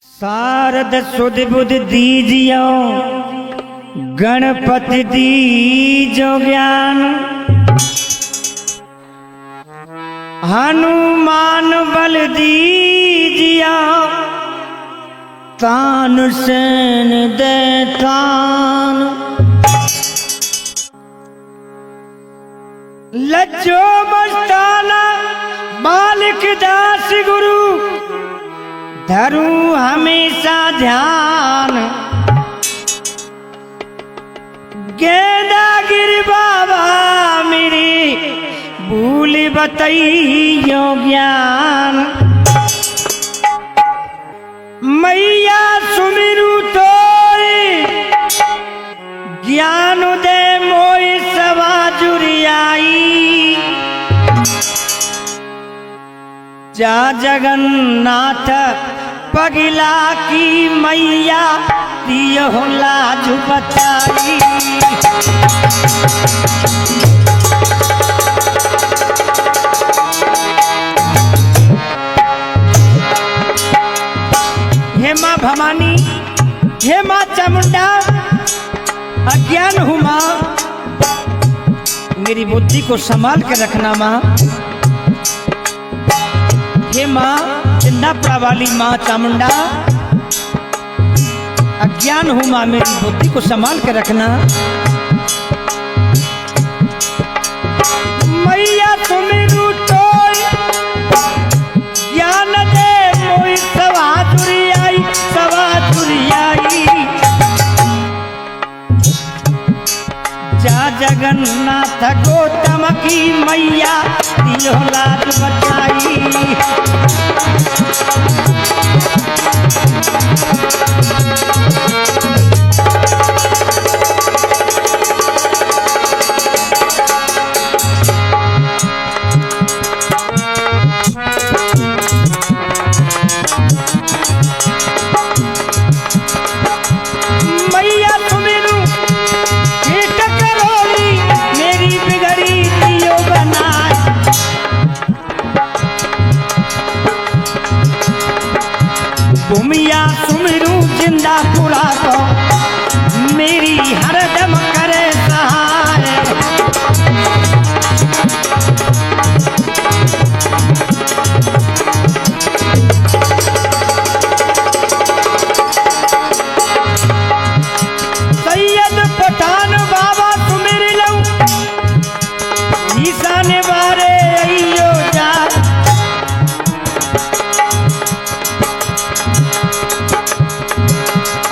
शारद सुध बुध दीजियो गणपति दीजो ज्ञान। हनुमान बल दीजियो तान सेन दे तान। लज्जो मस्ताना बालिक दास गुरु धरू हमेशा ध्यान। गेंदा गिर बाबा मेरी भूल बतइयो ज्ञान। मैया सुमिरू तो ज्ञान दे मोई सवा जुरियाई। जा जगन्नाथ पगला की मैया दियो लाज बताई। हे माँ भवानी, हे माँ चामुंडा, अज्ञान हूँ माँ, मेरी बुद्धि को संभाल के रखना माँ। हे माँ चिन्नापड़ा वाली माँ चामुंडा, अज्ञान हूँ माँ, मेरी बुद्धि को संभाल के रखना। मैया सुमिरू तो ज्ञान दे मोई सवा तुरियाई, सवा तुरियाई। जा जगन्नाथ गौतम की मैया दियो लाज बचाई। भूमिया सुमिरू जिंदा पूरा को मेरी हरदम करे सहाय। सैयद पठान बाबा सुमिर लऊ ईशान बारे अयो जा।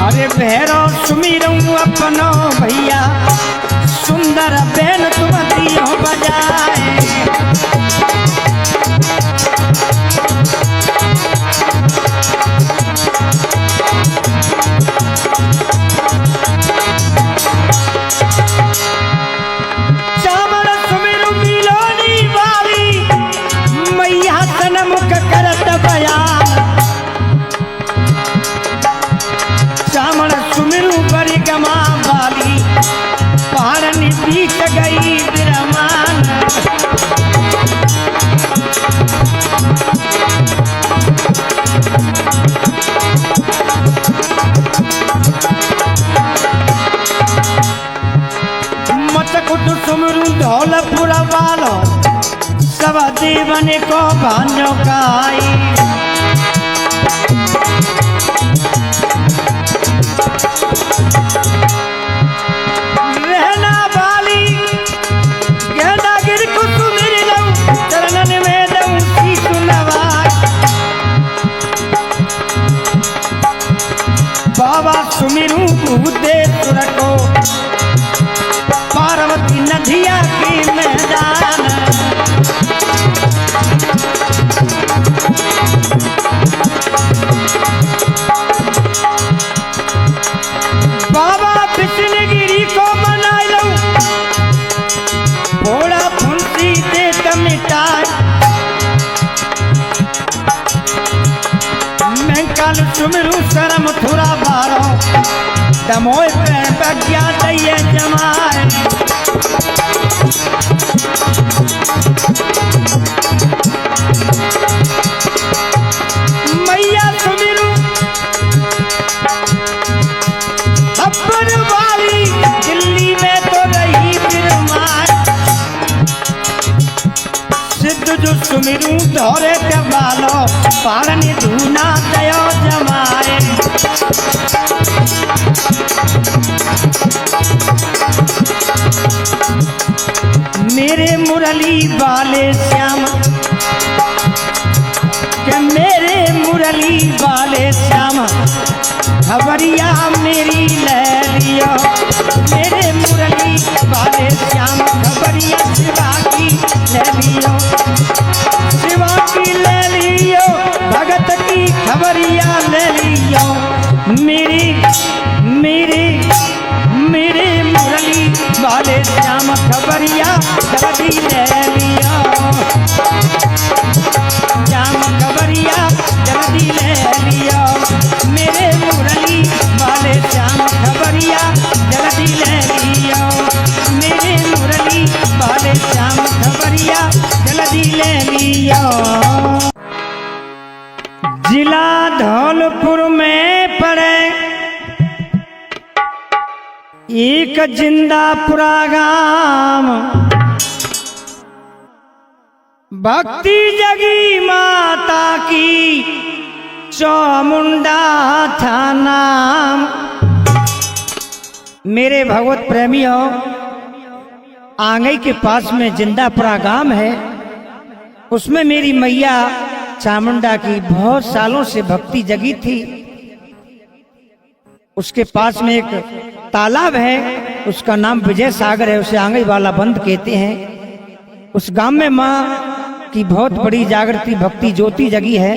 अरे भैरव सुमिरऊं अपनो भैया सुंदर बेन तुम दियो बजाए। चावड़ सुमिरू मिलोनी वाली मैया सनमुख करत बयान। चामड़ सुमिरू बड़ी गमा वाली पहाड़नी बीत गई विरमान। मचकुट सुमिरू धौलपुर वालो सब देवन को भांजो काई। बाबा सुमिरू भूते सुर को पार्वती नदिया की मैदान। बाबा विष्णुगिरी को मना लो भोला फुंसी दे तमिटाए। मैं कल सुमिरू शरम थुरा बारो दमोय पे बग्या दैये जमाए। मैया सुमिरू सुमिरू धोरे के बालो पारनी धूना दयो जमाए। मेरे मुरली वाले श्याम के मेरे मुरली वाले श्याम खबरिया मेरी ले लियो। मेरे मुरली वाले श्याम खबरिया शिवा की ले लियो। शिवा की ले लियो भगत की खबरिया ले लियो। मेरी मेरे मेरे मुरली वाले श्याम खबरिया जल्दी ले लियो। श्याम खबरिया जल्दी ले लियो। मेरे मुरली वाले श्याम खबरिया जल्दी ले लियो। मेरे मुरली वाले श्याम खबरिया जल्दी ले लियो। जिला धौलपुर में पड़े एक जिंदापुरा गांव, भक्ति जगी माता की चामुंडा था नाम। मेरे भगवत प्रेमियों, आंगई के पास में जिंदापुरा गांव है। उसमें मेरी मैया चामुंडा की बहुत सालों से भक्ति जगी थी। उसके पास में एक तालाब है, उसका नाम विजय सागर है, उसे आंगई वाला बंद कहते हैं। उस गांव में माँ की बहुत बड़ी जागृति भक्ति ज्योति जगी है।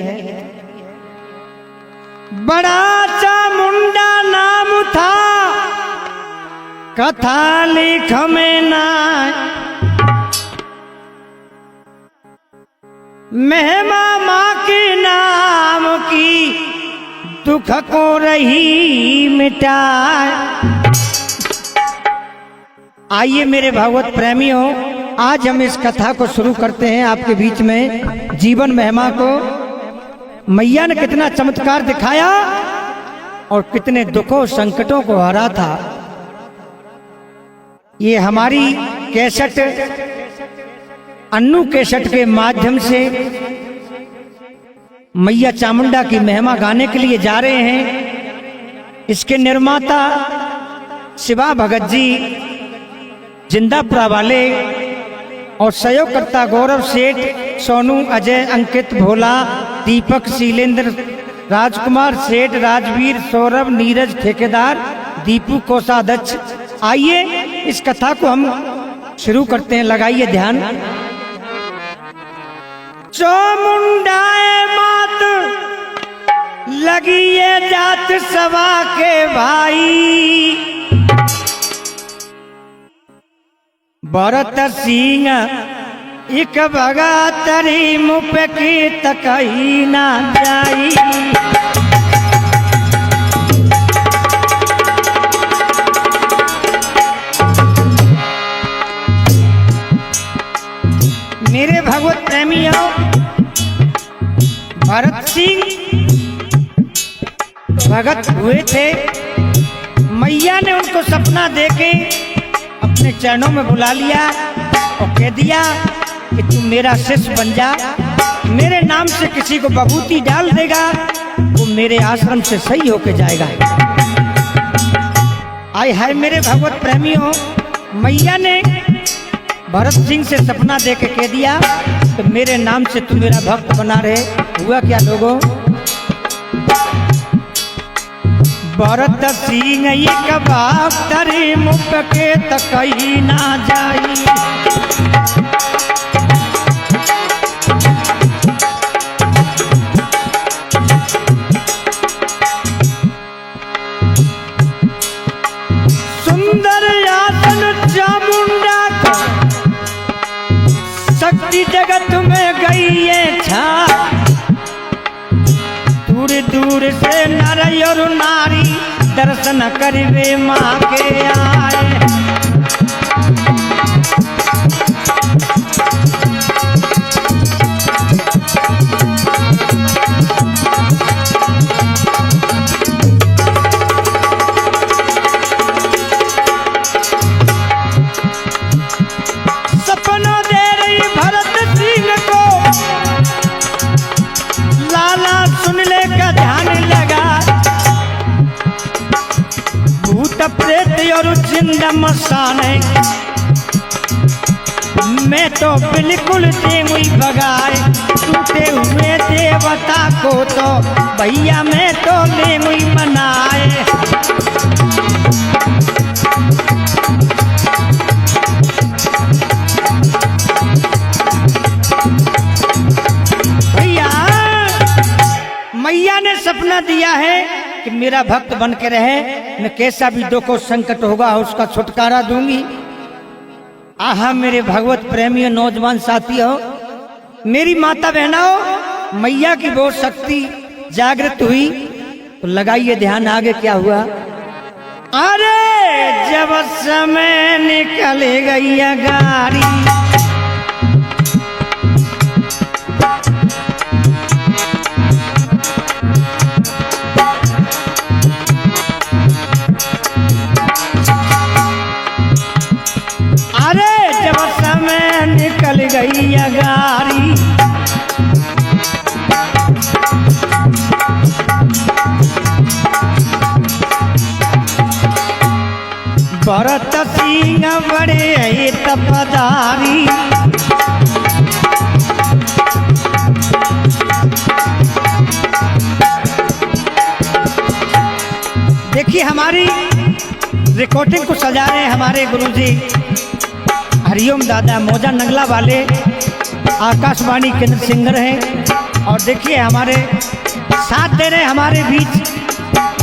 बड़ा चामुंडा नाम था कथा लिख में ना, महिमा माँ के नाम की दुख को रही मिटाए। आइए मेरे भागवत प्रेमियों, आज हम इस कथा को शुरू करते हैं आपके बीच में। जीवन महिमा को मैया ने कितना चमत्कार दिखाया और कितने दुखों संकटों को हरा था। ये हमारी कैसेट अन्नू कैसेट के माध्यम से मैया चामुंडा की महिमा गाने के लिए जा रहे हैं। इसके निर्माता शिवा भगत जी जिंदापुरा वाले और सहयोगकर्ता गौरव सेठ, सोनू, अजय, अंकित, भोला, दीपक, शीलेंद्र, राजकुमार सेठ, राजवीर, सौरभ, नीरज, ठेकेदार, दीपू, कोषाध्यक्ष। आइए इस कथा को हम शुरू करते हैं, लगाइए ध्यान। चामुंडाए मात लगी ये जात सवा के भाई, भरत सिंह एक भगा तरी मुँह की तकही ना जाई। मेरे भगवत प्रेमियों, भरत सिंह भगत हुए थे। मैया ने उनको सपना देके अपने चरणों में बुला लिया और कह दिया कि तू मेरा शिष्य बन जा। मेरे नाम से किसी को बबूती डाल देगा वो मेरे आश्रम से सही होके जाएगा। आय हाय मेरे भगवत प्रेमियों, मैया ने भरत सिंह से सपना दे के कह दिया तो मेरे नाम से तू मेरा भक्त बना रहे। हुआ क्या लोगों? भरत सिंह एक भक्त रे मुँह के तकही ना जाई। सुंदर आसन चामुंडा का शक्ति जगत में गई है छा। दूर दूर से नर और नारी दर्शन करवे माँ के आए। सपना दे रही भरत सिंह को शमशान है। मैं तो बिल्कुल देंगी भगाए टूटे हुए देवता को, तो भैया मैं तो लेंगी मनाए। भैया मैया ने सपना दिया है कि मेरा भक्त बन के रहे, मैं कैसा भी दुख और संकट होगा उसका छुटकारा दूंगी। आहा मेरे भगवत प्रेमी नौजवान साथियों, मेरी माता बहनों, मैया की बहुत शक्ति जागृत हुई। तो लगाइए ध्यान, आगे क्या हुआ। अरे जब समय निकल गई गाड़ी, निकल गई गाड़ी, भरत सिंह बड़े तपदारी, देखिए हमारी रिकॉर्डिंग को सजा रहे हैं हमारे गुरुजी हरिओम दादा मौजा नगला वाले, आकाशवाणी केंद्र सिंगर हैं। और देखिए हमारे साथ दे रहे हमारे बीच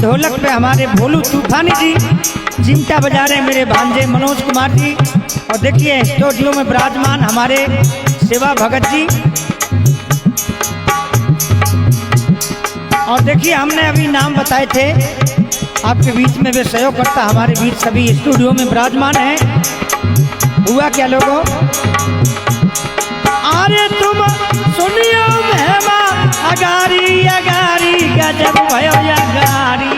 ढोलक पे हमारे भोलू तूफानी जी, चिमटा बजा रहे मेरे भांजे मनोज कुमार जी। और देखिए स्टूडियो में विराजमान हमारे सेवा भगत जी। और देखिए हमने अभी नाम बताए थे आपके बीच में, वे सहयोग करता हमारे बीच सभी स्टूडियो में विराजमान है। हुआ क्या लोगों, अरे तुम सुनियो मेहमा अगारी अगारी गजब भयो अगारी,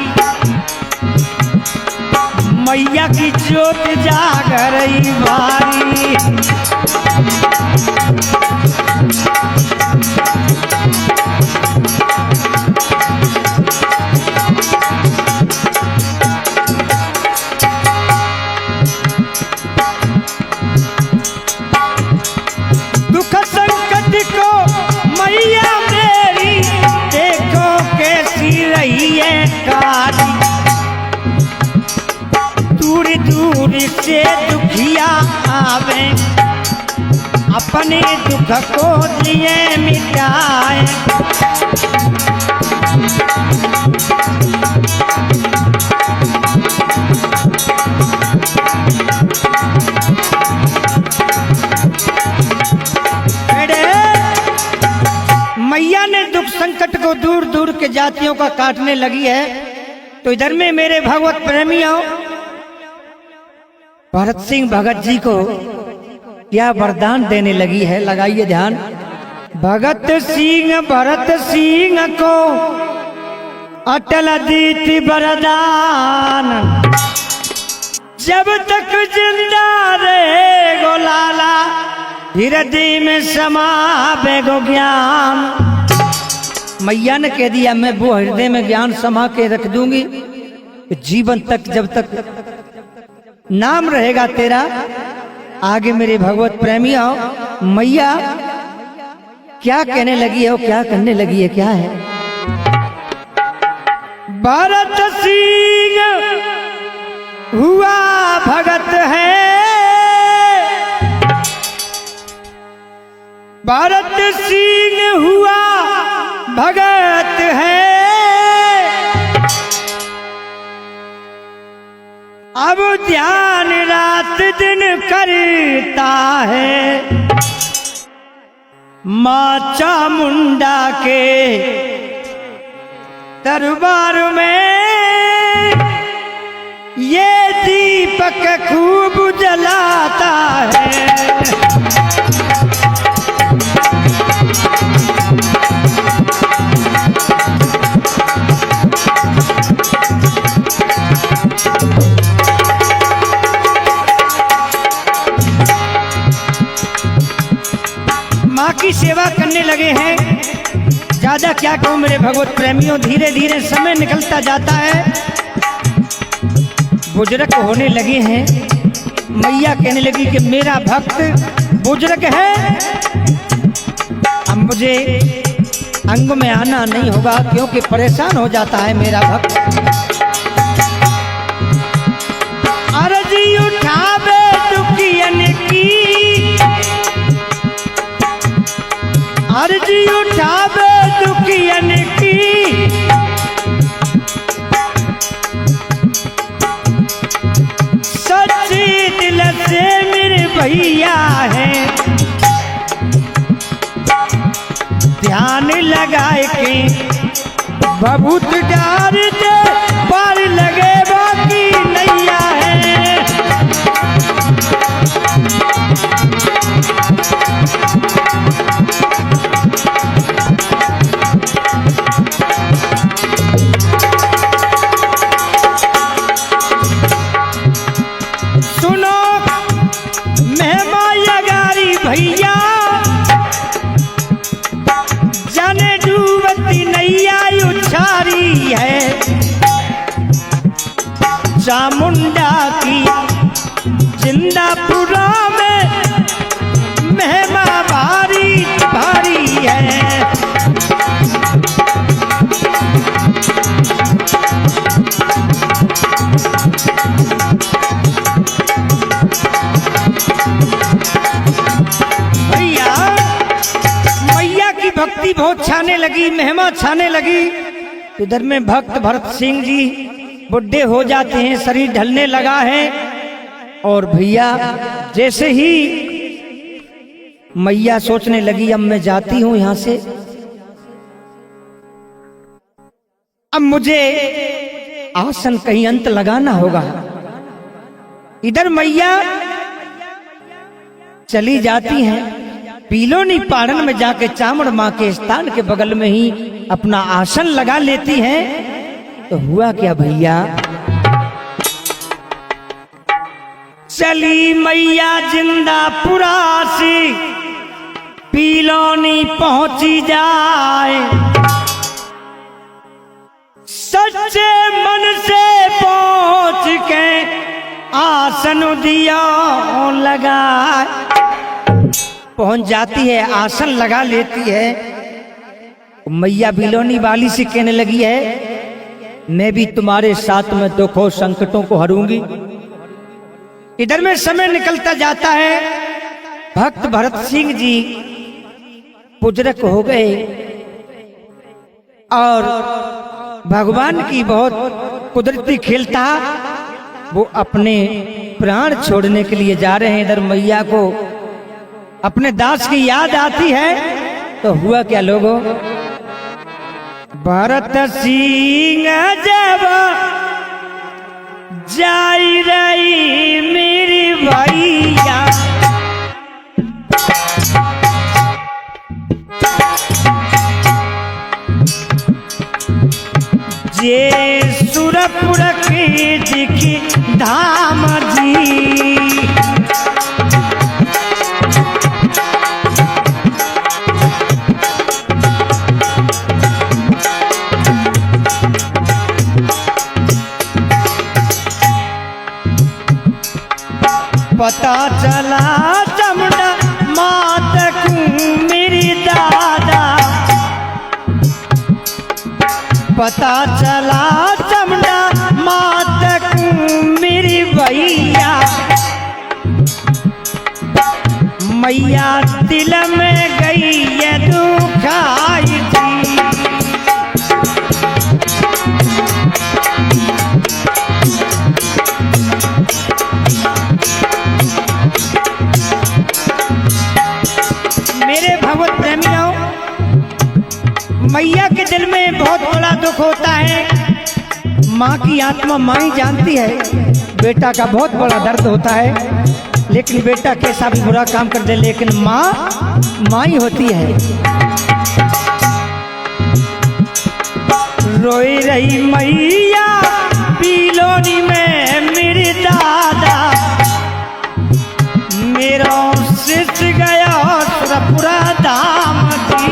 मैया की ज्योत जाग रही बारी। दूरी दूरी से दुखिया आवे, अपने दुख को लिए मिटाए। मैया ने दुख संकट को दूर दूर के जातियों का काटने लगी है। तो इधर में मेरे भगवत प्रेमियों भरत सिंह भगत जी को क्या वरदान देने लगी है, लगाइए ध्यान। भगत सिंह भरत सिंह को अटल दीति वरदान, जब तक जिंदा रहे गो लाला हृदय में समावे गो ज्ञान। मैया ने कह दिया मैं वो हृदय में ज्ञान समा के रख दूंगी जीवन तक, जब तक नाम रहेगा तेरा। आगे मेरे भगवत प्रेमियों मैया क्या कहने लगी है, वो क्या करने लगी है, क्या है। भरत सिंह हुआ भगत है, भरत सिंह हुआ भगत है, अब ध्यान रात दिन करता है मां चामुंडा के दरबार में। ये दीपक खूब जलाता है, माँ की सेवा करने लगे हैं। ज्यादा क्या कहूँ मेरे भगवत प्रेमियों, धीरे धीरे समय निकलता जाता है। बुजुर्ग होने लगे हैं। मैया कहने लगी कि मेरा भक्त बुजुर्ग है, अब मुझे अंग में आना नहीं होगा क्योंकि परेशान हो जाता है मेरा भक्त। अर्जी उठावे दुखियन की, अर्जी उठावे दुखियन की, सच्ची दिल से मेरे भैया है, ध्यान लगाए के बहुत डार दे पार लगे बाकी नैया है। सुनो मेहमा यगारी भैया, जाने डूबती नैया उछारी है, चामुंडा की जिंदापुरा में मेहमा भारी भारी है। भैया मैया की भक्ति बहुत छाने लगी, महिमा छाने लगी। इधर में भक्त भरत सिंह जी बुढ़े हो जाते हैं, शरीर ढलने लगा है। और भैया जैसे ही मैया सोचने लगी अब मैं जाती हूं यहां से, अब मुझे आसन कहीं अंत लगाना होगा। इधर मैया चली जाती हैं, पीलोनी पाड़न में जाके चामड़ माँ के स्थान के बगल में ही अपना आसन लगा लेती हैं। तो हुआ क्या भैया, चली मैया जिंदापुरा से पीलोनी पहुंची जाए, सच्चे मन से पहुंच के आसन दिया लगा, पहुंच जाती है, आसन लगा लेती है। मैया बिलोनी वाली से कहने लगी है मैं भी तुम्हारे साथ में दुखों संकटों को हरूंगी। इधर में समय निकलता जाता है, भक्त भरत सिंह जी बुजुर्ग हो गए और भगवान की बहुत कुदरती खेल था, वो अपने प्राण छोड़ने के लिए जा रहे हैं। इधर मैया को अपने दास की याद आती है। तो हुआ क्या लोगों, भरत सिंह जब जाई रही मेरी भैया, जे सुरपुर के दिखी धाम जी, पता चला चमड़ा मात को मेरी दादा, पता चला चमड़ा मात को मेरी भैया, मैया दिल में गई ये दुखाई थी। मेरे भगवत प्रेमियों, मैया के दिल में बहुत बड़ा दुख होता है। माँ की आत्मा माँ ही जानती है, बेटा का बहुत बड़ा दर्द होता है। लेकिन बेटा कैसा भी बुरा काम कर दे, लेकिन माँ ही होती है। रोई रही मैया पीलोनी में मेरी दादा, मेरा शिष्ट गया सुरपुरा धाम जी।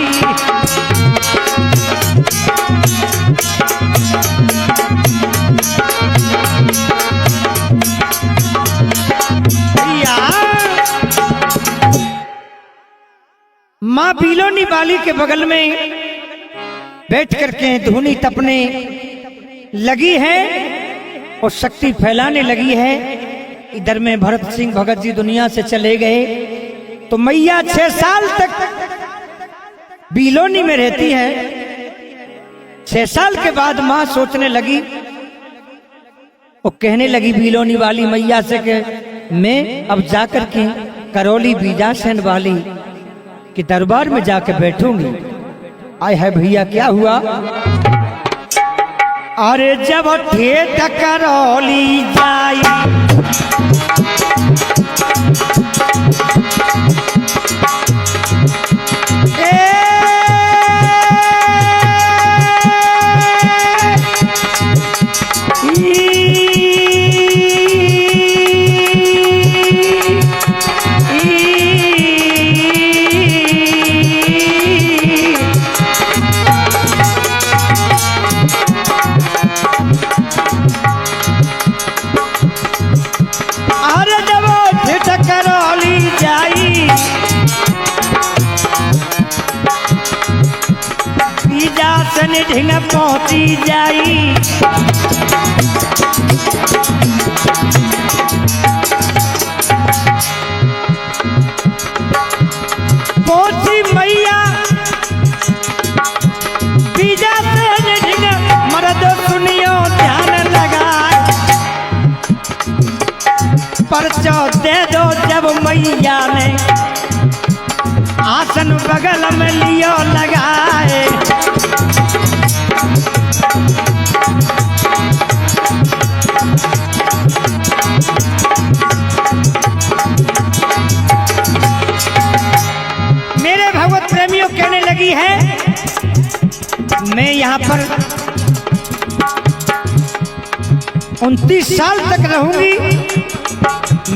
माँ बीलोनी वाली के बगल में बैठ करके धुनी तपने लगी है और शक्ति फैलाने लगी है। इधर में भरत सिंह भगत जी दुनिया से चले गए तो मैया 6 साल तक बीलोनी में रहती है। 6 साल के बाद माँ सोचने लगी और कहने लगी बीलोनी वाली मैया से कि मैं अब जाकर के करौली बीजासेन वाली के दरबार में जाकर बैठूंगी। आय है भैया क्या हुआ? अरे जब ठेठ करौली जाई ढिंग पहुंची जाई। पहुंची मैया बीजासेन ढिंग मर्द सुनियो ध्यान लगाए। परचो दे दो जब मैया ने आसन बगल में लियो लगाए। मेरे भगवत प्रेमियों कहने लगी है मैं यहाँ पर 29 साल तक रहूंगी।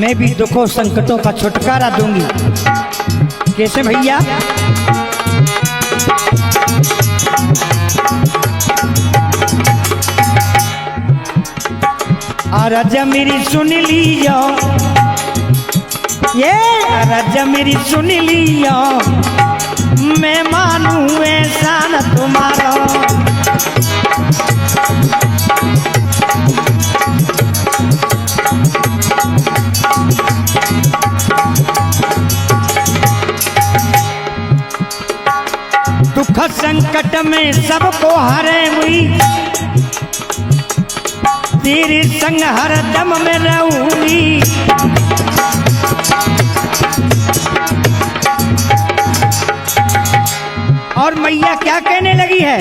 मैं भी दुखों संकटों का छुटकारा दूंगी। कैसे भैया? अरज मेरी सुन लियो, ये अरज मेरी सुन लियो, मैं मानू ऐसा न तुम्हारा। दुख संकट में सबको हरे हुई, तेरे संग हर दम में रहूंगी। और मैया क्या कहने लगी है?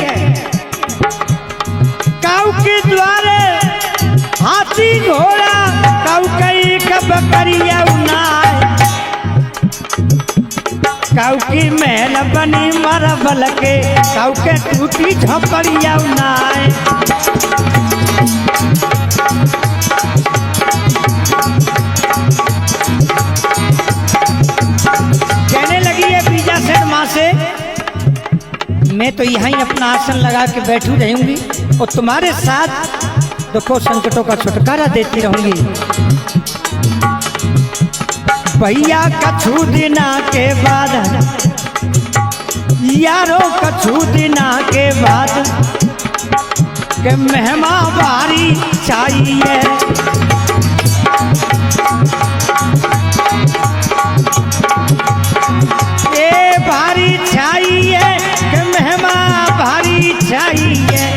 काऊ के द्वारे हाथी घोड़ा, काऊ कई कब करिया उनाय। काऊ की महल बनी मरबल के, काऊ के टूटी झोपड़िया उनाय। कहने लगी है बीजासेन माँ से मैं तो यहीं अपना आसन लगा के बैठी रहूंगी और तुम्हारे साथ दुखों संकटों का छुटकारा देती रहूंगी। भैया कछु दिना के बाद, यारों कछु दिना के बाद के मेहमा बारी चाहिए। ये भारी चाहिए के मेहमा भारी चाहिए।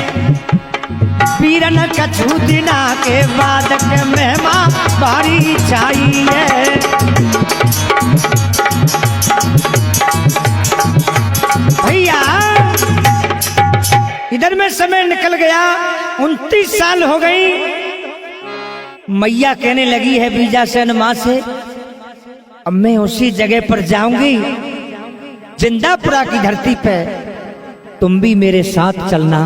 पीरन कछु दिना के बाद के मेहमा भारी चाहिए। भैया इधर में समय निकल गया, 29 साल हो गई। मैया कहने लगी है बीजासेन माँ से अब मैं उसी जगह पर जाऊंगी जिंदापुरा की धरती पे, तुम भी मेरे साथ चलना।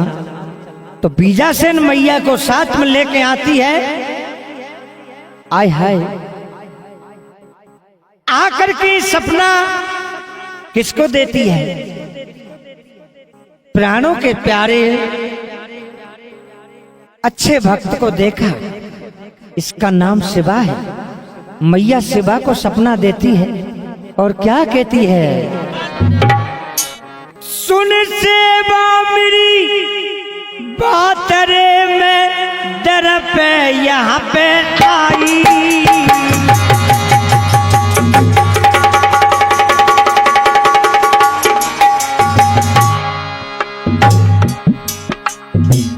तो बीजासेन मैया को साथ में लेके आती है। आय हाय आकर के सपना किसको देती है? प्राणों के प्यारे अच्छे भक्त को देखा, इसका नाम शिवा है। मैया शिवा को सपना देती है और क्या कहती है? सुन सेवा मेरी बात रे मैं दर पे यहाँ पे आई।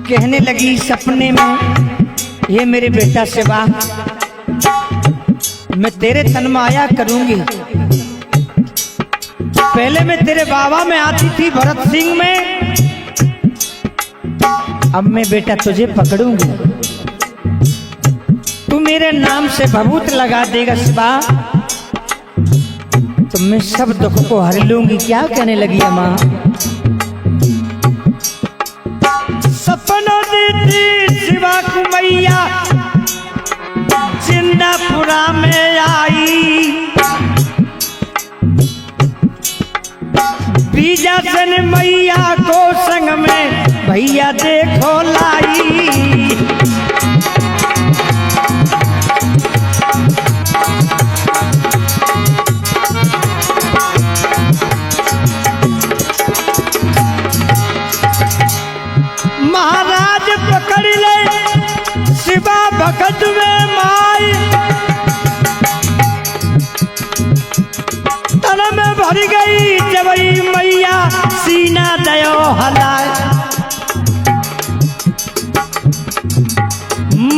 कहने लगी सपने में, ये मेरे बेटा शिवा, मैं तेरे तन में आया करूंगी। पहले मैं तेरे बाबा में आती थी भरत सिंह में, अब मैं बेटा तुझे पकड़ूंगी। तू मेरे नाम से भभूत लगा देगा शिवा, तो मैं सब दुख को हर लूंगी। क्या कहने लगी माँ? सपना देती शिवा को मैया जिंदापुरा में आई। बीजा सन मैया को संग में भैया देखो लाई। महाराज पकड़ ले शिवा भगत में माई, तन में भर गई जबई मैया सीना दयो हलाए।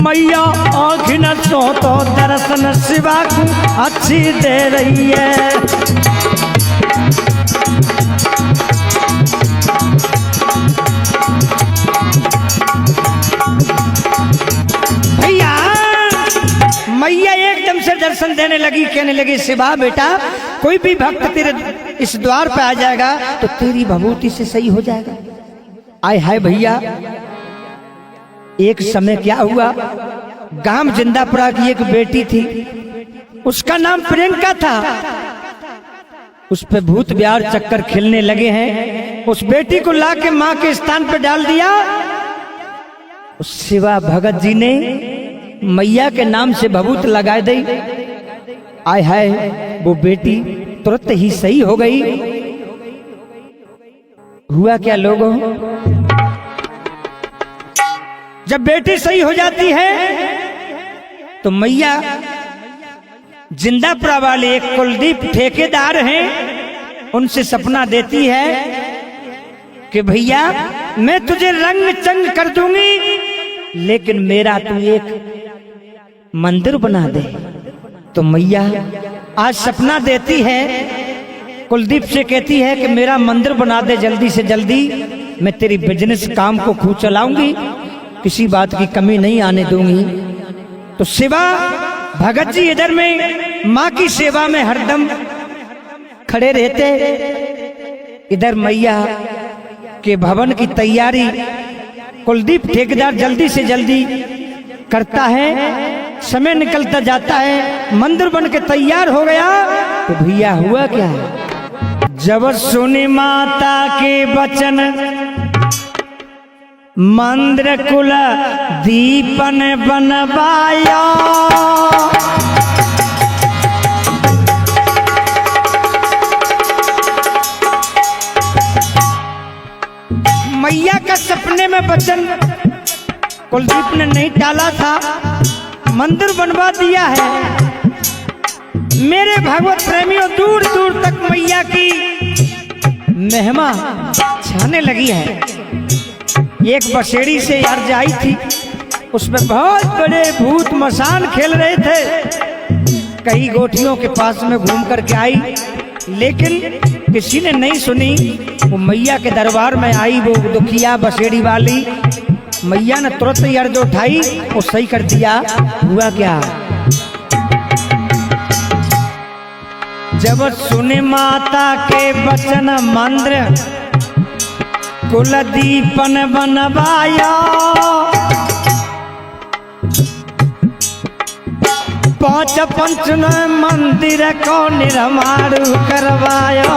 मैया आँख न सो तो दर्शन शिवा को अच्छी दे रही है। मैया एकदम से दर्शन देने लगी, कहने लगी शिवा बेटा, कोई भी भक्त तेरे इस द्वार पे आ जाएगा तो तेरी भभूति से सही हो जाएगा। आय हाय भैया, एक समय क्या हुआ, गांव जिंदापुरा की एक बेटी थी, उसका नाम प्रियंका था। उस पे भूत ब्यार चक्कर खेलने लगे हैं। उस बेटी को लाके माँ के स्थान पे डाल दिया। उस शिवा भगत जी ने मैया के नाम से भभूत लगा दी। आय हाय, वो बेटी तुरंत ही सही हो गई। हुआ क्या लोगों, जब बेटी सही हो जाती है तो मैया जिंदापुरा वाले एक कुलदीप ठेकेदार हैं, उनसे सपना देती है कि भैया मैं तुझे रंग चंग कर दूंगी, लेकिन मेरा तू एक मंदिर बना दे। तो मैया आज सपना देती है, कुलदीप से कहती है कि मेरा मंदिर बना दे जल्दी से जल्दी, मैं तेरी बिजनेस काम को खूब चलाऊंगी, किसी बात की कमी नहीं आने दूंगी। तो शिवा भगत जी इधर में माँ की सेवा में हरदम खड़े रहते, इधर मैया के भवन की तैयारी कुलदीप ठेकेदार जल्दी से जल्दी करता है। समय निकलता जाता है, मंदिर बन के तैयार हो गया। तो भैया हुआ क्या, जब सुनी माता के वचन मंदिर कुल दीपन बनवाया। मैया का सपने में वचन कुलदीप ने नहीं टाला था, मंदिर बनवा दिया है। मेरे भगवत प्रेमियों, दूर दूर तक मैया की महिमा छाने लगी है। एक बसेड़ी से अर्ज आई थी, उसमें बहुत बड़े भूत मसान खेल रहे थे। कई गोटियों के पास में घूम करके आई, लेकिन किसी ने नहीं सुनी। वो मैया के दरबार में आई, वो दुखिया बसेड़ी वाली। मैया ने तुरंत ही अर्ज उठाई और सही कर दिया। हुआ क्या, जब सुने माता के वचन मंदिर कुल दीपन बनवाया। 5 पंच ने मंदिर को निर्माण करवाया।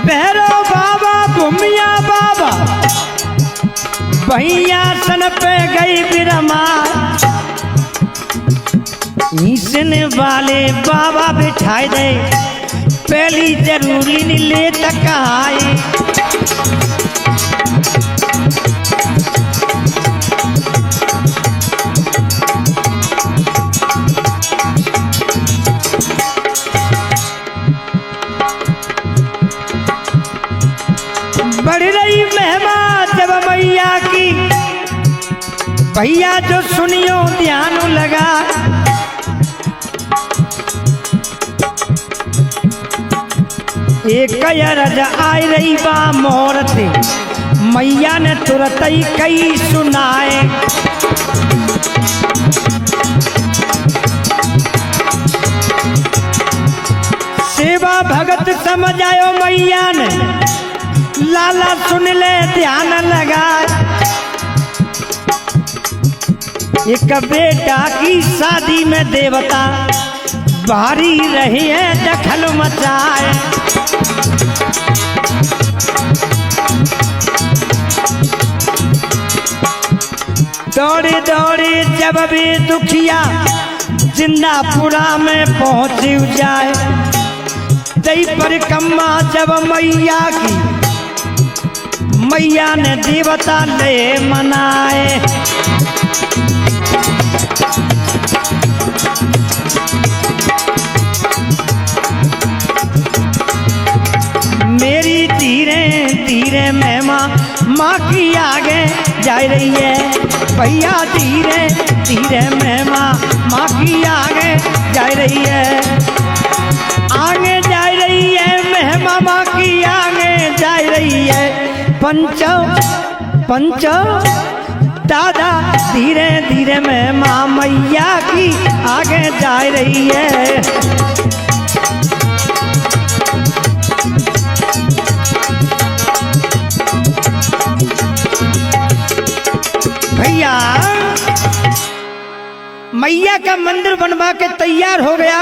भैरव बाबा भूमिया बाबा भैया सन पे गई बिरमा ईसने वाले बाबा बिठाए दे पहली जरूरी नहीं ले तक आए बढ़ रही महिमा जब मैया की भैया जो सुनियो ध्यान लगा एक अरज आई रही बा मोर से मैया ने तुरंत ही कई सुनाए सेवा भगत समझ आयो मैया ने लाला सुन ले ध्यान लगा एक बेटा की शादी में देवता भारी रही है दखल मचाए दौड़े दौड़े जब भी दुखिया जिंदापुरा में पहुंच जाए दई परिक्रमा जब मैया की मैया ने देवता ले मनाए मेरी धीरे धीरे महिमा माँ की आगे जा रही है भैया धीरे धीरे महिमा माँ की आगे जा रही है आगे जा रही है महिमा माँ की आगे जा रही है पंचो पंचो दादा धीरे धीरे महिमा मैया की आगे जा रही है भैया मैया का मंदिर बनवा के तैयार हो गया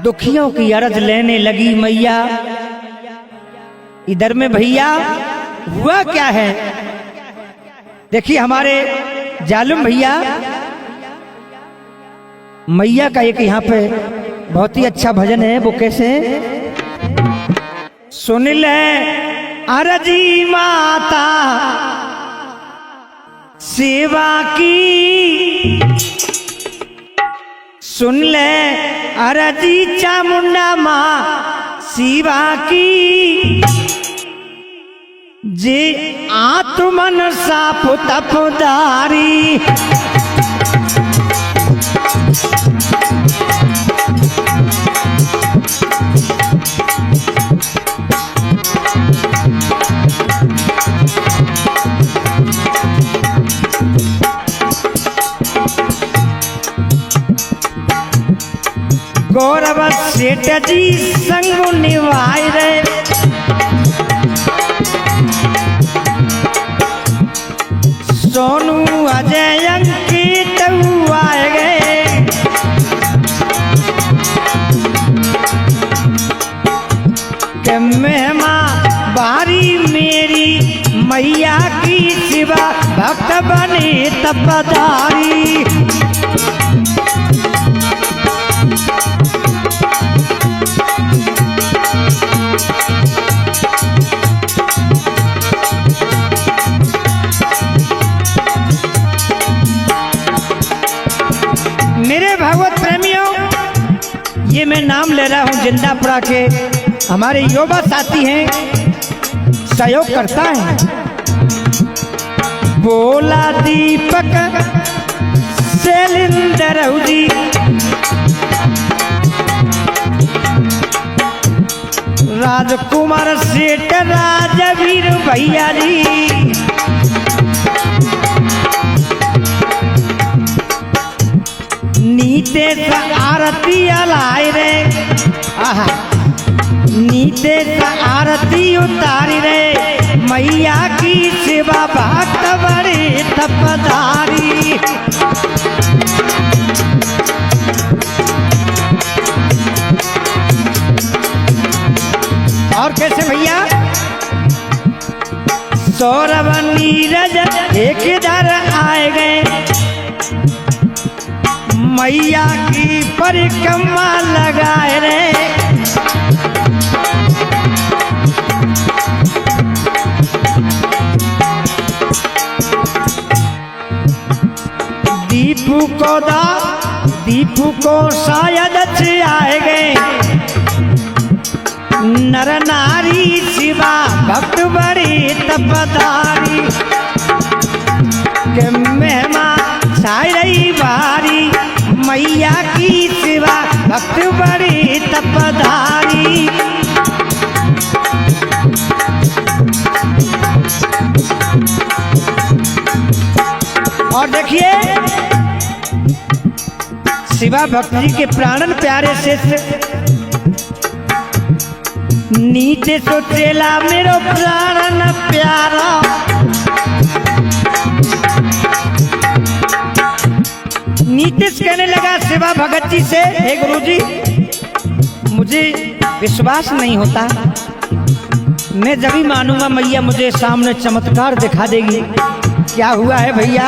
दुखियों की अर्ज लेने लगी मैया इधर में भैया हुआ क्या है देखिए हमारे जालिम भैया मैया का एक यहाँ पे बहुत ही अच्छा भजन है वो कैसे सुन ले अर्जी माता सेवा की सुन ले अर्जी चामुंडा माँ शिवा की जे आत्मन साप तपदारी गौरव सेठ जी संग निभाए रे सोनू अजय अंकित आए गए के महिमा बारी मेरी मैया की शिवा भक्त बने तपदारी मेरे भागवत प्रेमियों ये मैं नाम ले रहा हूँ जिंदापुरा के हमारे युवा साथी हैं सहयोग करता है बोला दीपक शैलेंद्र जी राजकुमार सेठ राजवीर भैया जी नीते आरती अलाय रे आहा नीते आरती उतारी रे मैया की सेवा भक्त बड़े तपदारी और कैसे भैया? सौरभ नीरज एक इधर आए गए, मैया की परिक्रमा लगाए रे। दीपू को शायद आए गए, नर नारी शिवा भक्त बड़ी तपदारी के महिमा छाई रही बारी, मैया की शिवा भक्त बड़ी तपदारी। और देखिए शिवा भक्ति के प्राणन प्यारे से नीचे सोचेला मेरो प्राणन प्यारा, नीतीश कहने लगा शिवा भगत जी से, हे गुरु जी मुझे विश्वास नहीं होता, मैं जब ही मानूंगा मैया मुझे सामने चमत्कार दिखा देगी। क्या हुआ है भैया?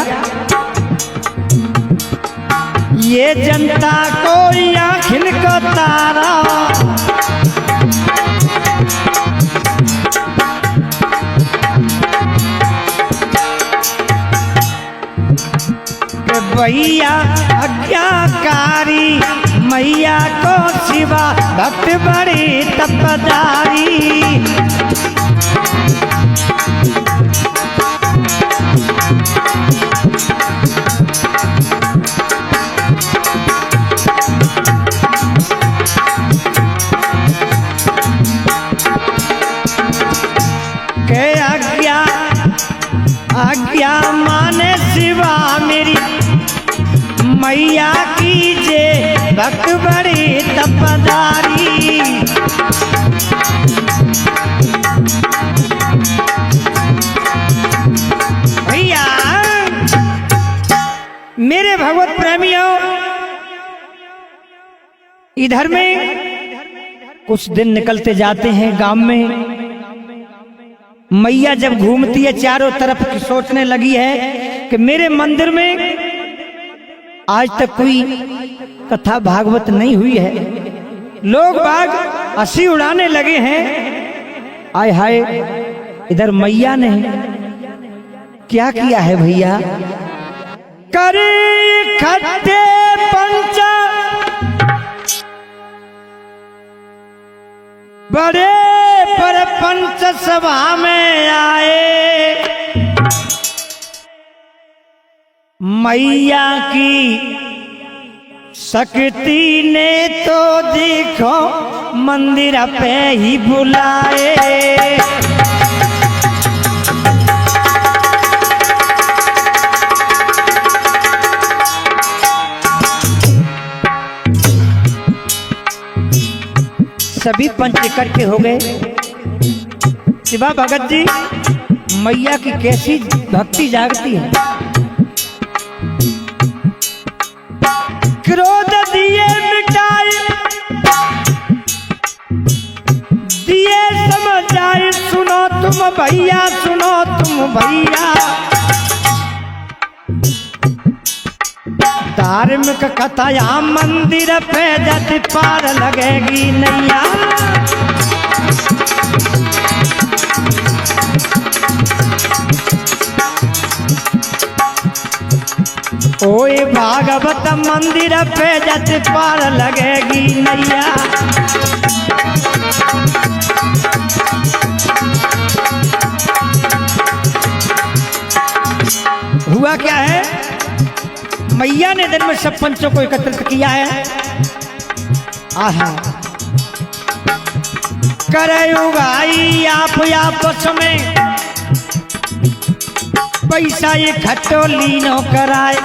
ये जनता को आँखिन को तारा, भैया आज्ञाकारी, मैया को शिवा भक्त बड़ी तपदारी। आज्ञा माने शिवा मेरी, मैया कीजे भक्त बड़ी तपदारी। भैया मेरे भगवत प्रेमियों, इधर में कुछ दिन निकलते जाते हैं गांव में। मैया जब घूमती है चारों तरफ की सोचने लगी है कि मेरे मंदिर में आज तक कोई कथा भागवत नहीं हुई है, लोग बाग हंसी उड़ाने लगे हैं। आय हाय, इधर मैया ने क्या किया है भैया? करे खट्टे पंचा बड़े पर पंच सभा में आए, मैया की शक्ति ने तो देखो मंदिर पे ही बुलाए। सभी पंच इकट्ठे हो गए। शिवा भगत जी, मैया की कैसी भक्ति जागती है। क्रोध दिए मिटाए, दिए समझाए, सुनो तुम भैया, सुनो तुम भैया। धार्मिक कथा यहाँ मंदिर पे जति पार लगेगी नैया। ओए भागवत मंदिर पे जति पार लगेगी नैया। हुआ क्या है? मैया ने दिन में सब पंचों को एकत्रित किया है। आहा, करे उगाई आप आपस में, पैसा ये खट्टो लीनो कराए।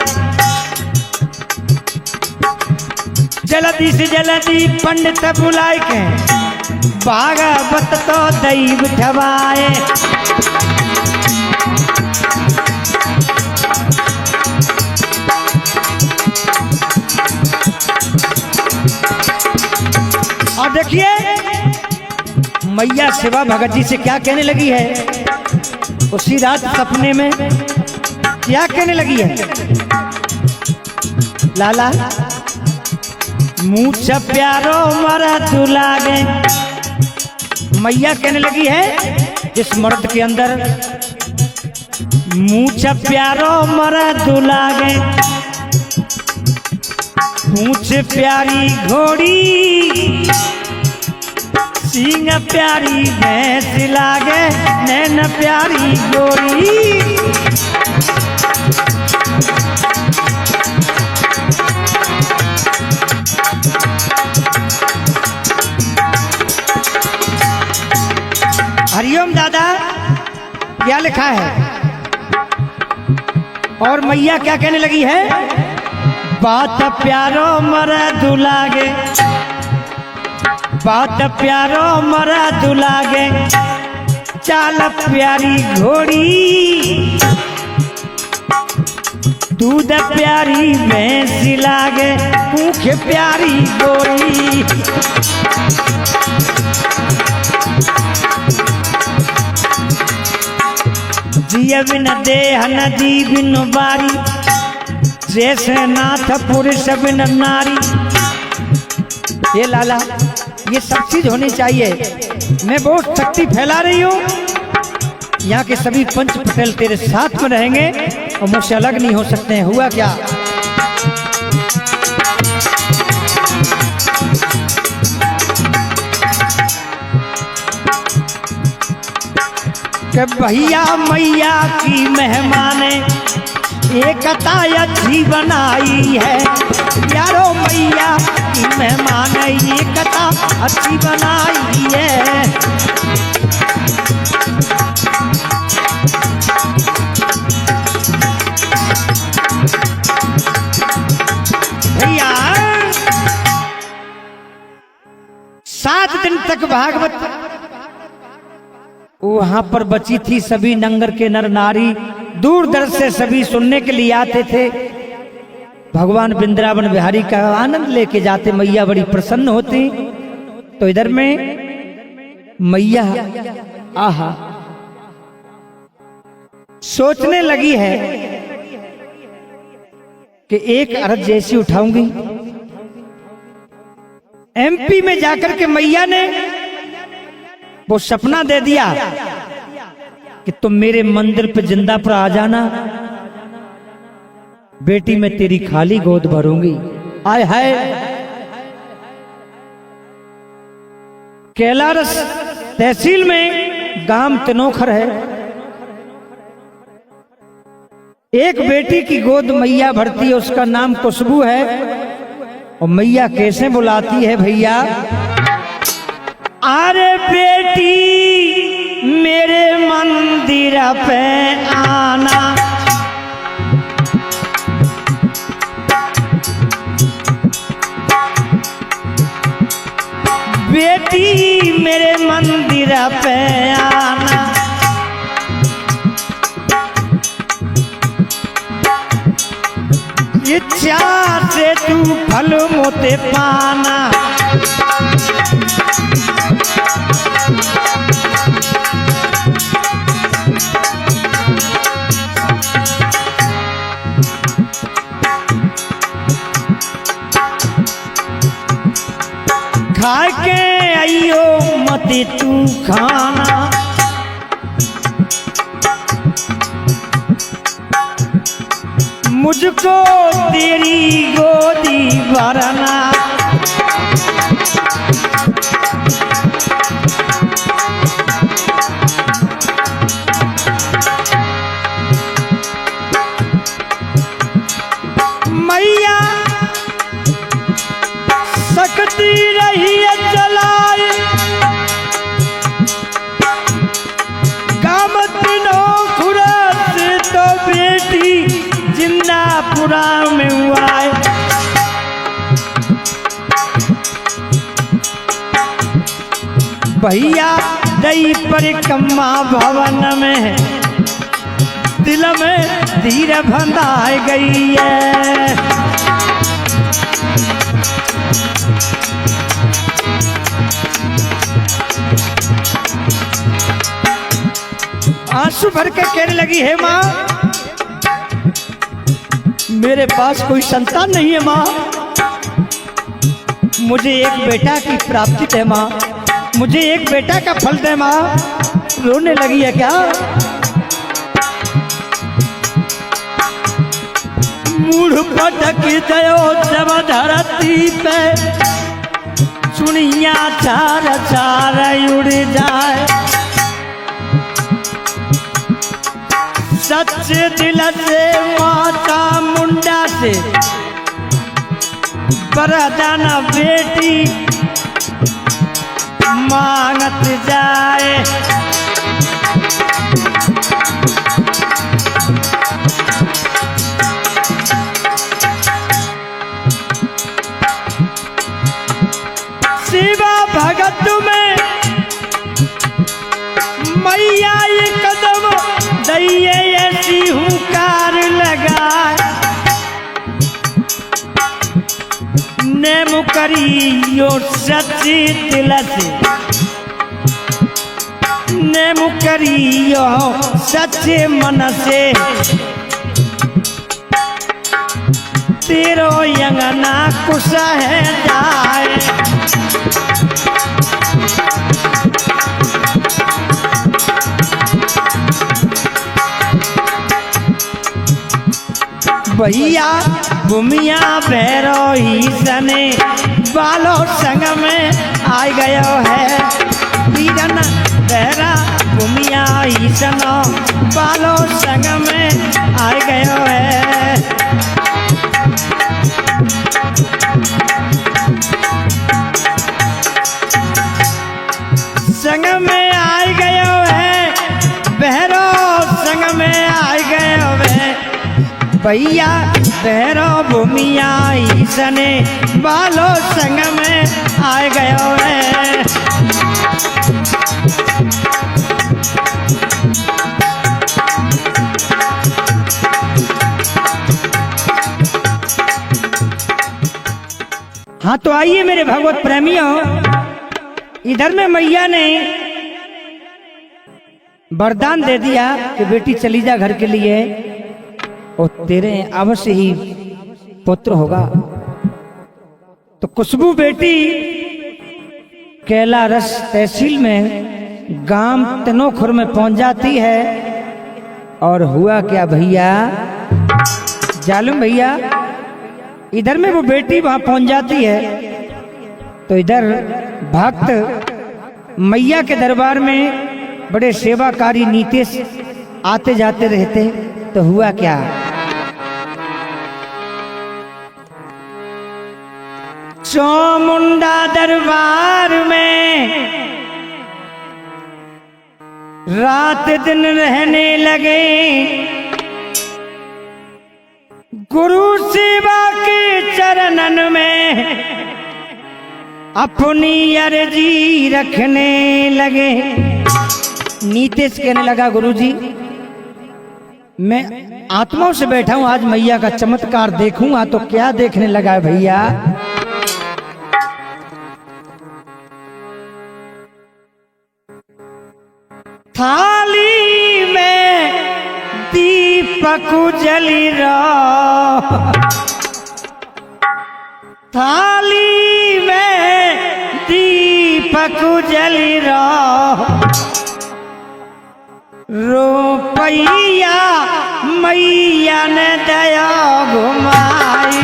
जल्दी से जल्दी पंडित बुलाए के भागवत तो दई बिठवाए। और देखिए मैया शिवा भगत जी से क्या कहने लगी है? उसी रात सपने में क्या कहने लगी है? लाला मुझ प्यारो मरा तू लागे। मैया कहने लगी है जिस मर्द के अंदर मुझ प्यारो मरा तू लागे, पूछ प्यारी घोड़ी सींग प्यारी भैंस लागे, नैन प्यारी गोरी। हरिओम दादा क्या लिखा है? और मैया क्या कहने लगी है? बात प्यारो मरा दुलागे, बात प्यारो मरा दुलागे, चाल प्यारी घोड़ी, दूध प्यारी भैंस लागे, पूंछ प्यारी गोरी। जिय बिन देह नदी बिन बारी, जैसे नाथ पुरुष बिन नारी। ये लाला ये सब चीज होनी चाहिए। मैं बहुत शक्ति फैला रही हूँ, यहाँ के सभी पंच पटेल तेरे साथ में रहेंगे और मुझसे अलग नहीं हो सकते हैं। हुआ क्या? कि भैया मैया की मेहमाने एकता अच्छी बनाई है, यारो मैया की मेहमान एकता अच्छी बनाई है। भैया 7 दिन तक भागवत वहां पर बची थी। सभी नंगर के नर नारी दूर दराज से सभी सुनने के लिए आते थे। भगवान वृंदावन बिहारी का आनंद लेके जाते। मैया बड़ी प्रसन्न होती। तो इधर में मैया आहा सोचने लगी है कि एक अर्ज जैसी उठाऊंगी। एमपी में जाकर के मैया ने वो सपना दे दिया कि तुम मेरे मंदिर पे जिंदा पर आ जाना, बेटी मैं तेरी खाली गोद भरूंगी। आय हाय कैलारस तहसील में गांव तनोखर है। एक बेटी की गोद मैया भरती है, उसका नाम खुशबू है। और मैया कैसे बुलाती है भैया? अरे बेटी मेरे मंदिर पे आना, बेटी मेरे मंदिर पे आना, इच्छा से तू फल मोते पाना। खा के आइयो मत तू खाना, मुझको तेरी गोदी भरना। मैया सकती रही है चलाए, काम तीनों खुरात तो बेटी जिंदापुरा में हुआ है। भैया दई परिक्रमा भवन में दिल में धीरे बंधाई गई है। आंसू भर के कहने लगी, है माँ मेरे पास कोई संतान नहीं है माँ, मुझे एक बेटा की प्राप्ति है माँ, मुझे एक बेटा का फल दे माँ। रोने लगी है क्या? मूढ़ पटक दयो जब धरती पे, चुनिया चार चार उड़ जाए। सच्चे दिल से माता मुंडा से वरदान बेटी मांगत जाए। शिवा भगत में मैया ये कदम दैये ऐसी हुकार लगाए। नेम करियो सच्ची दिल से, नेम करियो सच्चे मन से, तेरो यंगना कुछ है जाए। भैया भूमिया भैरो ही सने बालो संग में आ गयो है। वीरन भैरा भूमिया ही सनो बालो संग में आ गयो है। संग में आ गयो है, बहरो संग में आ गयो है। भैया बहरो भूमिया ईसने बालो संग में आ गयो है। हाँ तो आइए मेरे भगवत प्रेमियों, इधर में मैया ने वरदान दे दिया कि बेटी चली जा घर के लिए और तेरे अवश्य ही पुत्र होगा। तो खुशबू बेटी कैलारस तहसील में गांव तनोखुर में पहुंच जाती है। और हुआ क्या भैया, जालूम भैया, इधर में वो बेटी वहां पहुंच जाती है तो इधर भक्त मैया के दरबार में बड़े सेवाकारी नीतीश आते जाते रहते। तो हुआ क्या, चामुंडा दरबार में रात दिन रहने लगे। गुरु सेवा के चरणन में अपनी अर्जी रखने लगे। नीतीश कहने लगा, गुरुजी मैं आत्माओं से बैठा हूं, आज मैया का चमत्कार देखूंगा। तो क्या देखने लगा भैया, थाली में दीपक जली रहा, थाली में दीपक जली रहा। रुपैया मैया ने दया घुमाई।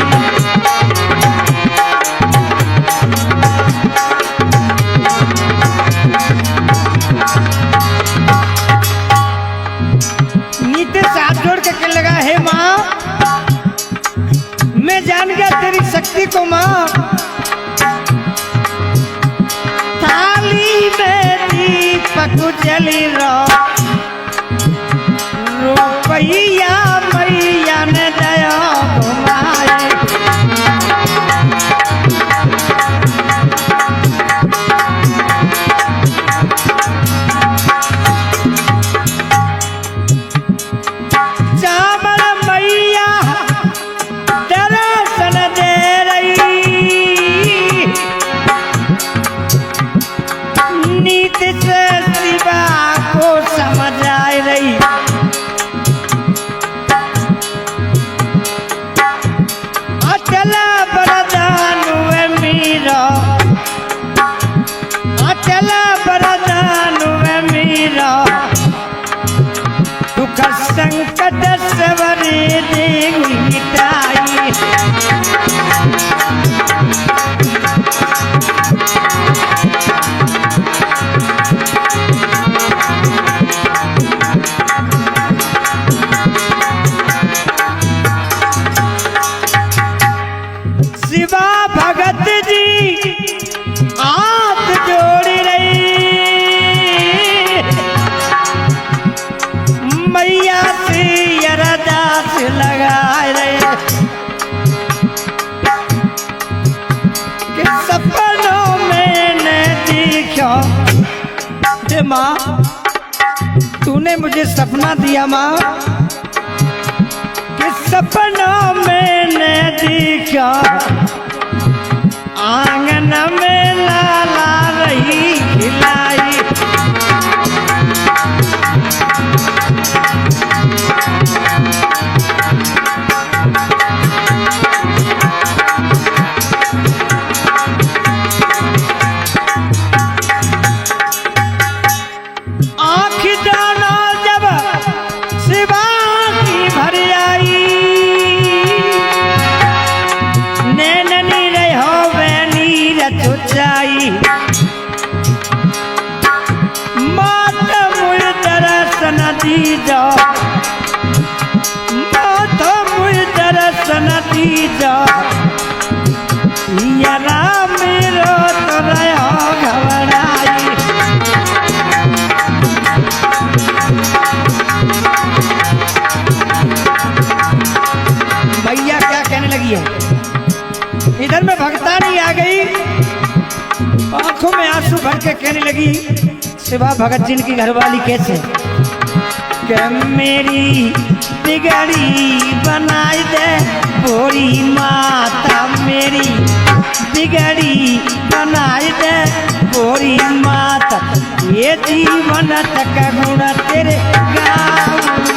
नीतीश हाथ जोड़ के कहने लगा, हे माँ मैं जान गया तेरी शक्ति को माँ। थाली में दीपक जली रहा, रुपैया मैया ने दया घुमाए। चावल मैया दर्शन दे रही, नीतीश शिवा को बोले माँ तूने मुझे सपना दिया माँ कि सपना मैंने देखा आंगन में लाला रही खिलाई। आँख जाना जब शिवा की भर आई नैननी रहो नीर चुचाई मात मुझ दर्शन दीजा मात मुझ दर्शन दीजा यारा मेरो तो रहो घबराई। भैया क्या कहने लगी है इधर में भगतानी आ गई आंखों में आंसू भर के कहने लगी शिवा भगत जी की घरवाली कैसे कि मेरी बिगड़ी बनाई दे भोरी माता मेरी बिगड़ी बनाई दे भोरी माता ये जीवन तक गुण तेरे गाऊंगी।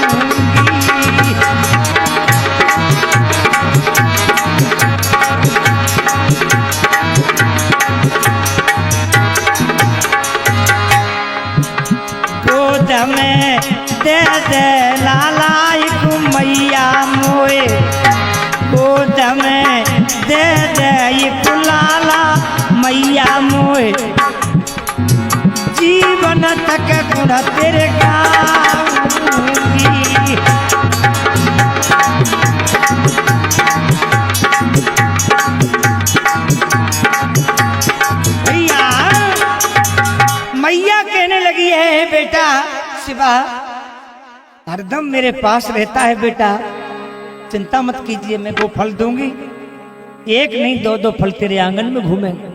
में दे दे लाला एक मैया मोए गोद में दे दे एक लाला मैया मोए जीवन तक गुण तेरे गाऊंगी। भैया मैया कहने लगी है बेटा शिवा हरदम मेरे पास रहता है बेटा चिंता मत कीजिए मैं वो फल दूंगी एक नहीं दो दो फल तेरे आंगन में घूमेंगे।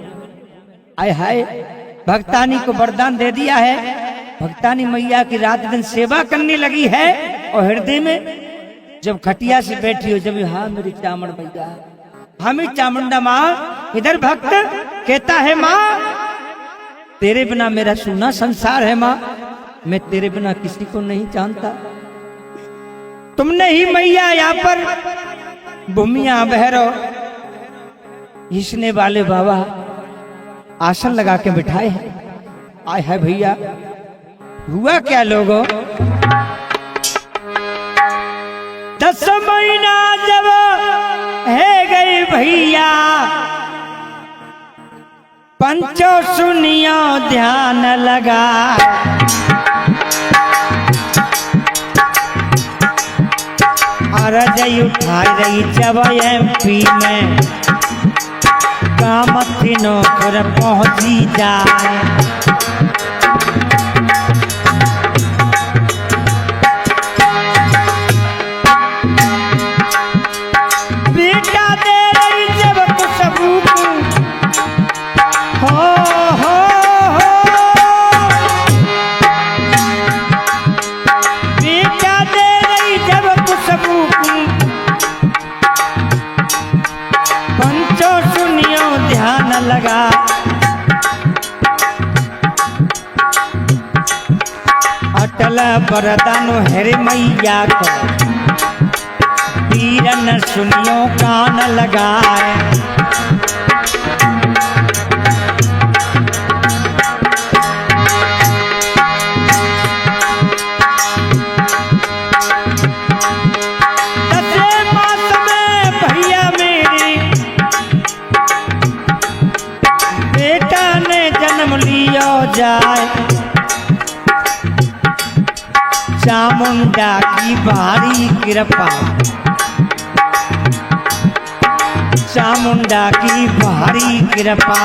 आय हाय भगतानी को वरदान दे दिया है भगतानी मैया की रात दिन सेवा करने लगी है और हृदय में जब खटिया से बैठी हो जब हाँ मेरी चामड़ मैया हमें चामुंडा माँ इधर भक्त कहता है माँ तेरे बिना मेरा सूना संसार है माँ मैं तेरे बिना किसी को नहीं जानता तुमने ही मैया यहाँ पर भूमिया भैरव घिसने वाले बाबा आसन लगा के बिठाए हैं। आय है भैया हुआ क्या लोगों 10 महीना जब है गई भैया पंचो सुनियो ध्यान लगा रजई उठाई रही जब MP में काम तीनों पर पहुंची जाए बेटा दे रही जब खुशबू हो बेटा दे रही जब खुशबू पंचो सुनियो ध्यान लगा अटल वरदान हेरे मैया को वीरन सुनियो कान लगाए जाए चामुंडा की भारी कृपा चामुंडा की भारी कृपा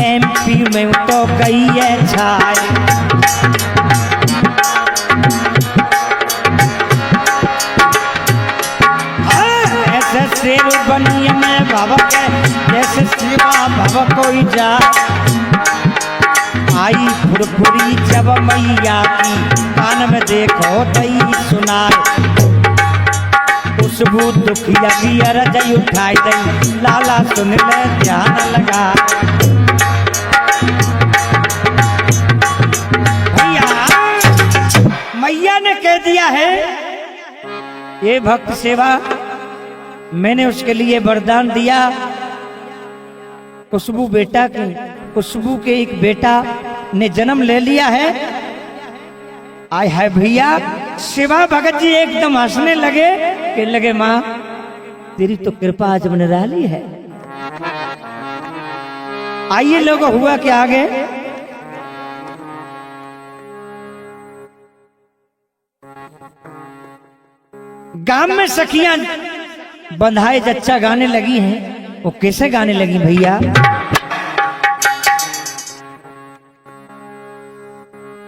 MP में तो गई है छाए ऐसे शेर बनिए में भवक जैसे शिवा भव कोई जा आई फुर अब मैया की कान में देखो दई सुनाए, खुशबू दुखिया की अरज उठाई दई, लाला सुन ले ध्यान लगा। मैया ने कह दिया है ये भक्त सेवा, मैंने उसके लिए वरदान दिया। खुशबू बेटा की, खुशबू के एक बेटा ने जन्म ले लिया है। आय है भैया, शिवा भगत जी एकदम हंसने लगे, कहने लगे माँ तेरी तो कृपा आज मन रही है। आइए लोग हुआ क्या आगे। गांव में सखियां बंधाए जच्चा गाने लगी हैं। वो कैसे गाने लगी भैया?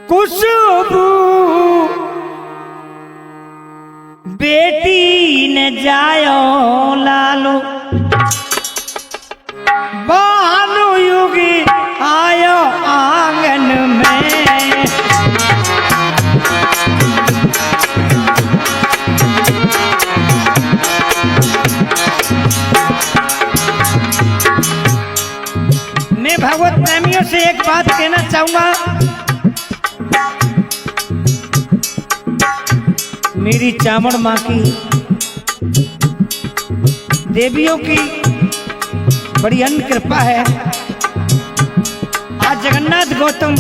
खुशबू बेटी ने जायो लालो, बानो युगी आयो आंगन में। मैं भगवत प्रेमियों से एक बात कहना चाहूंगा, मेरी चामड़ माँ की देवियों की बड़ी अन्न कृपा है। आज जगन्नाथ गौतम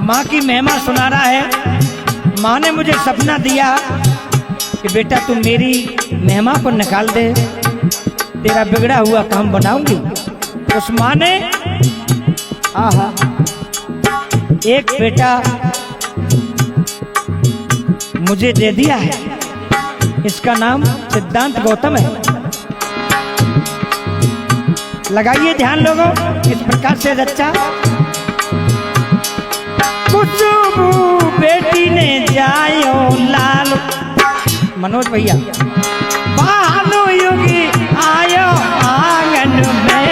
माँ की महिमा सुना रहा है। माँ ने मुझे सपना दिया कि बेटा तू मेरी महिमा को निकाल दे, तेरा बिगड़ा हुआ काम बनाऊंगी। उस माँ ने आहा एक बेटा मुझे दे दिया है, इसका नाम सिद्धांत गौतम है। लगाइए ध्यान लोगों, इस प्रकार से रचा। खुशबू बेटी ने जायो लाल, मनोज भैया, बानो योगी आयो आंगन में।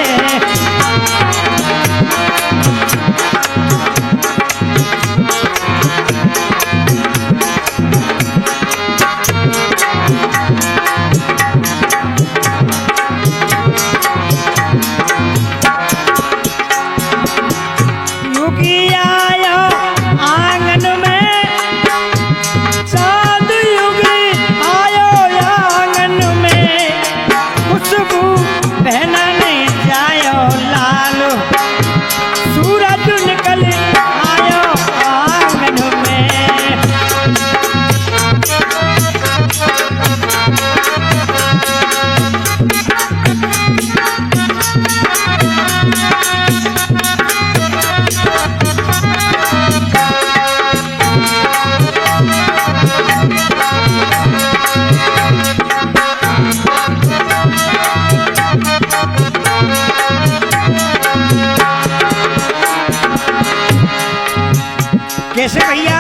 कैसे भैया?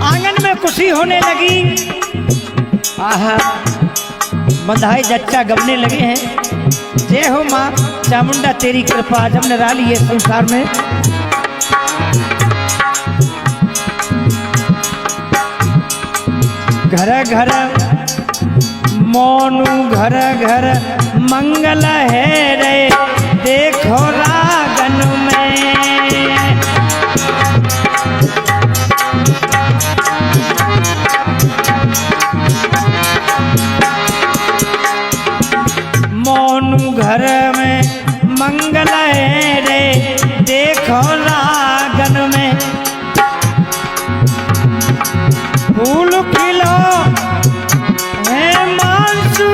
आंगन में खुशी होने लगी। आहा बंधाई जच्चा गबने लगे हैं। जय हो माँ चामुंडा, तेरी कृपा जब निराली है संसार में। घर घर मोनू घर घर मंगल है रे, देखो रागन में। मोनू घर में मंगल है रे, देखो रागन में। फूल खिलो है मानसू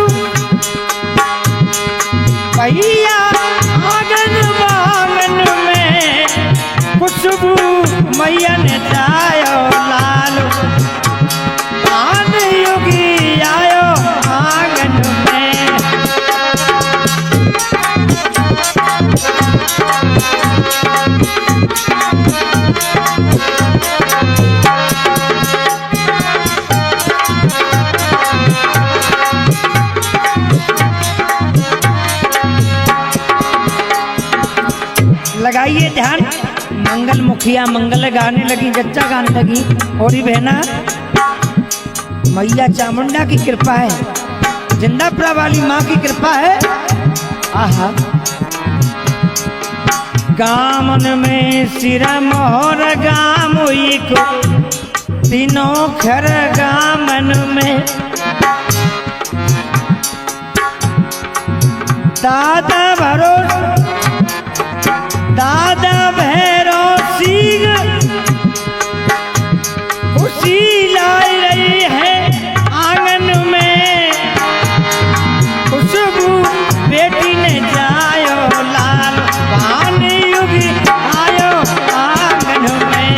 भैया आंगन में। मंगल मुखिया मंगल गाने लगी, जच्चा गाने लगी। और ये बहना मैया चामुंडा की कृपा है, जिंदापुरा वाली माँ की कृपा है। आहा गामन में सिर मोहर गाम को तीनों खर गामन में दादा भरोस दादा भैरो सीग खुशी लाई रही है आंगन में। खुशबू बेटी ने जायो लाल पान युग आयो आंगन में।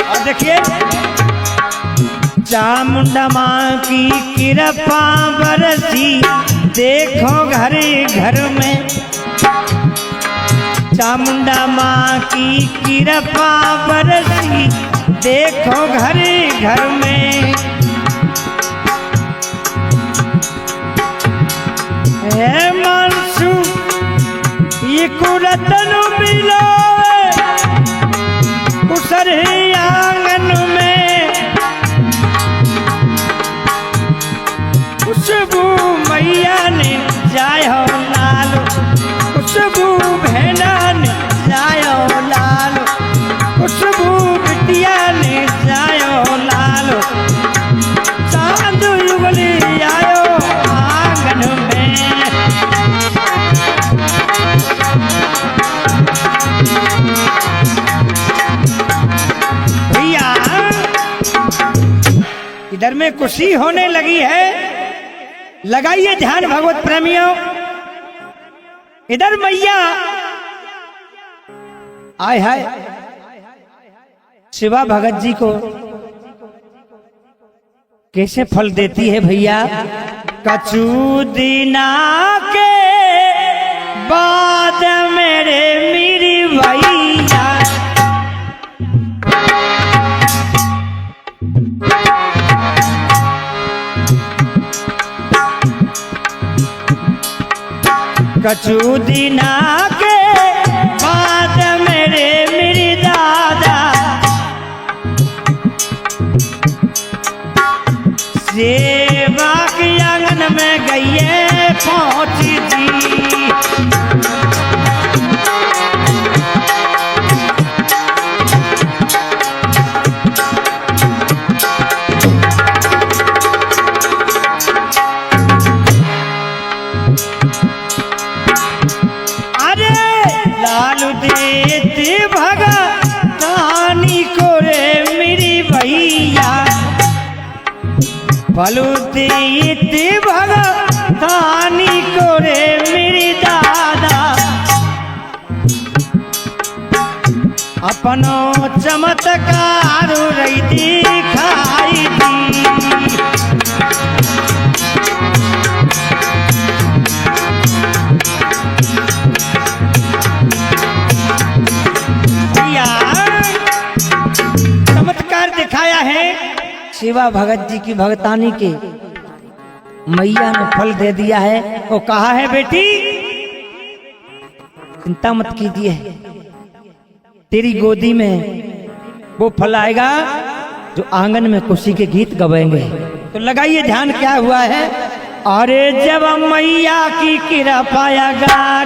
और देखिए चामुंडा माँ की कृपा बरसी देखो घर घर में। चामुंडा माँ की कृपा बरसी देखो घर घर में। हे मानसू ये कुरतन मिलो उसर आंगन में। खुशबू मैया ने जायो लाल, खुशबू बहना ने जायो लाल, खुशबू बिटिया ने जायो लाल। चांद युगली आयो आंगन में। भैया इधर में खुशी होने लगी है, लगाइए ध्यान भगवत प्रेमियों। इधर मैया आय हाय शिवा भगत जी को कैसे फल देती है भैया। कछु दिना के बाद मेरे मेरी भैया कछु दिना के बाद मेरे मेरी दादा सेवा के आंगन में गई पहुंची थी। लालू देते भगतानी को रे मेरी भैया, फलू देते भगतानी को रे मेरी दादा। अपनो चमत्कार रही दिखाई दी। चमत्कार दिखाया है शिवा भगत जी की भगतानी के। मैया ने फल दे दिया है। वो कहा है बेटी चिंता मत कीजिए, तेरी गोदी में वो फल आएगा जो आंगन में खुशी के गीत गवाएंगे। तो लगाइए ध्यान क्या हुआ है। अरे जब मैया की कृपा गारी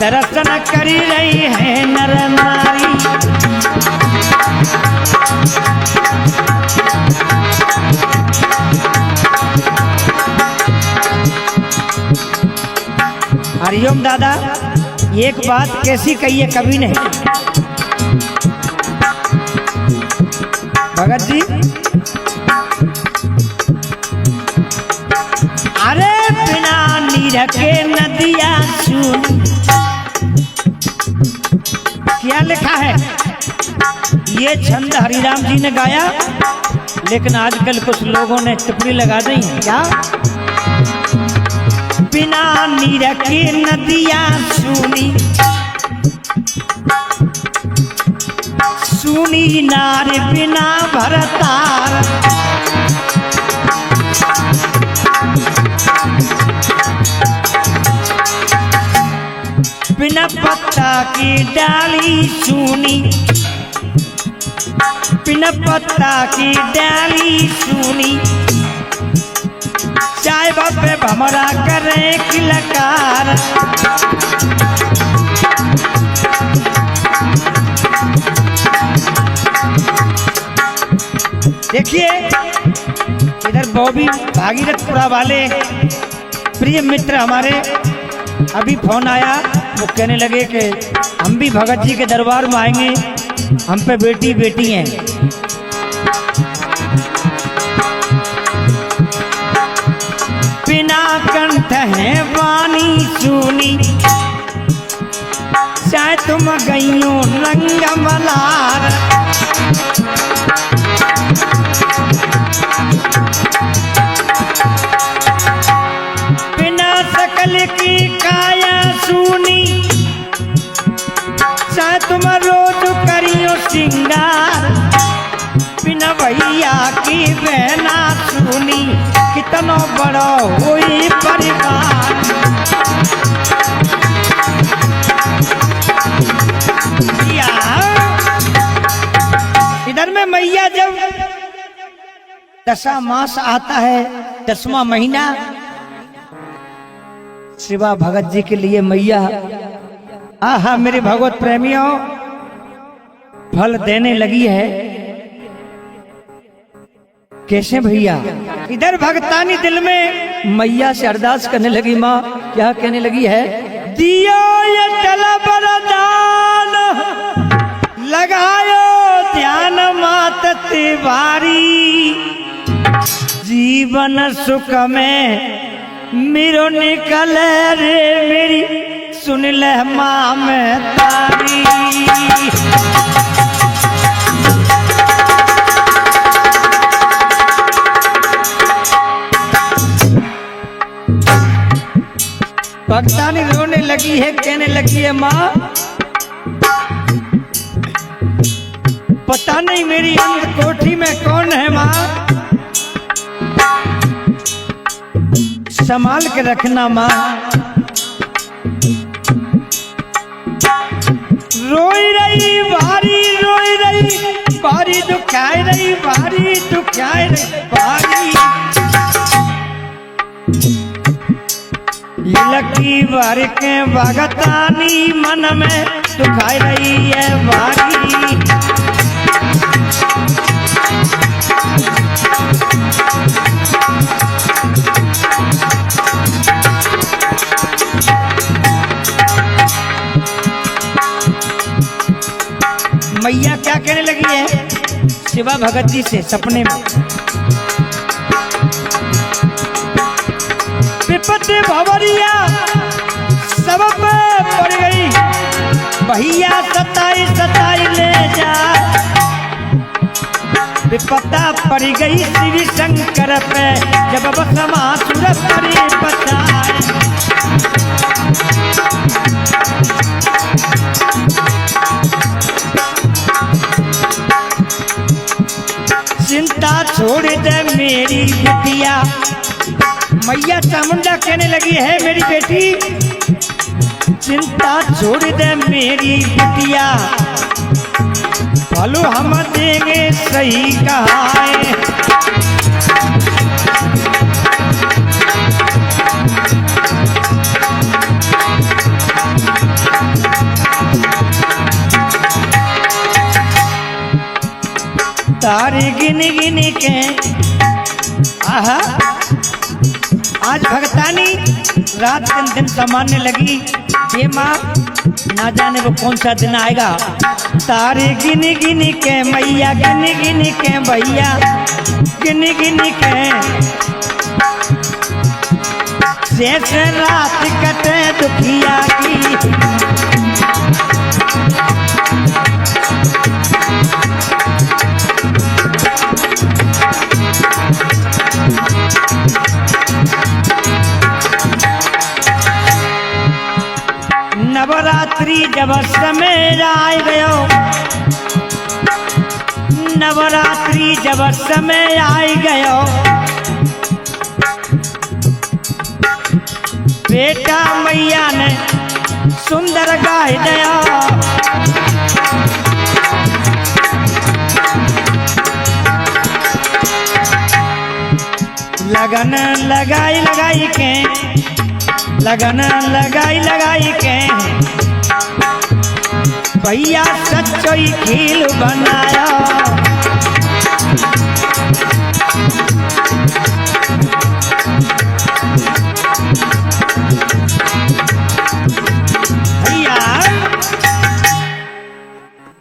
दर्शन करी रही है नर नारी। हरिओम दादा, एक बात कैसी कही है कवि ने। भगत जी, अरे बिना नीर के नदिया सुन, क्या लिखा है? ये छंद हरिराम जी ने गाया, लेकिन आजकल कुछ लोगों ने टिप्पणी लगा दी। क्या? बिना नीर की नदियां सुनी, सुनी नार बिना भरतार, बिना पत्ता की डाली सुनी, बिना पत्ता की डाली सुनी, चाय बापे भमरा करे किलकार। देखिए इधर बॉबी भागीरथपुरा वाले प्रिय मित्र हमारे अभी फोन आया, वो कहने लगे कि हम भी भगत जी के दरबार में आएंगे, हम पे बेटी बेटी हैं। बिना कंठ है वाणी सुनी, चाहे तुम गईयो रंग मलार, बिना सकल की काया सुनी, चाहे तुम रोज करियो सिंगार, बिना भैया की बहना सुनी, कितना बड़ा हुई परिवार। इधर में मैया जब दशा मास आता है, 10वां महीना, शिवा भगत जी के लिए मैया आहा मेरे भगवत प्रेमियों फल देने लगी है। कैसे भैया? इधर भगतानी दिल में मैया से अरदास करने लगी। माँ क्या कहने लगी है? दियो ये जल बरदान, लगायो ध्यान मात तिवारी, जीवन सुख में मेरो निकल रे मेरी, सुन ले माँ में तारी। भगतानी रोने लगी है, कहने लगी है माँ पता नहीं मेरी अंध कोठी में कौन है माँ, संभाल के रखना माँ। रोई रही भारी दुखाई रही, भारी दुखाई रही भारी, लकी भर के भगतानी मन में दुखाई रही है भारी। मैया क्या कहने लगी है शिवा भगत जी से सपने में? विपत्ति भवरिया सब पे पड़ गई, भैया सताई ले जा, विपत्ता पड़ गई श्री शंकर पे, जब बसमासुर पड़े बचाए। चिंता छोड़ दे मेरी बिटिया, मैया चामुंडा कहने लगी है मेरी बेटी चिंता छोड़ दे मेरी बिटिया, फलो हम देंगे सही कहा है। तारे गिन गिन के आहा आज भगतानी रात दिन दिन समाने लगी। ये माँ ना जाने वो कौन सा दिन आएगा। तारे गिन गिन के मैया, गिन गिन के भैया, गिन गिन के शेष रात कटे दुखिया की। नवरात्रि जब समय आए गयो, नवरात्रि जब समय आए गयो, बेटा मैया ने सुंदर गाय दया। लगन लगाई लगाई के, लगन लगाई लगाई के भैया सच्चोई खील बनाया। भैया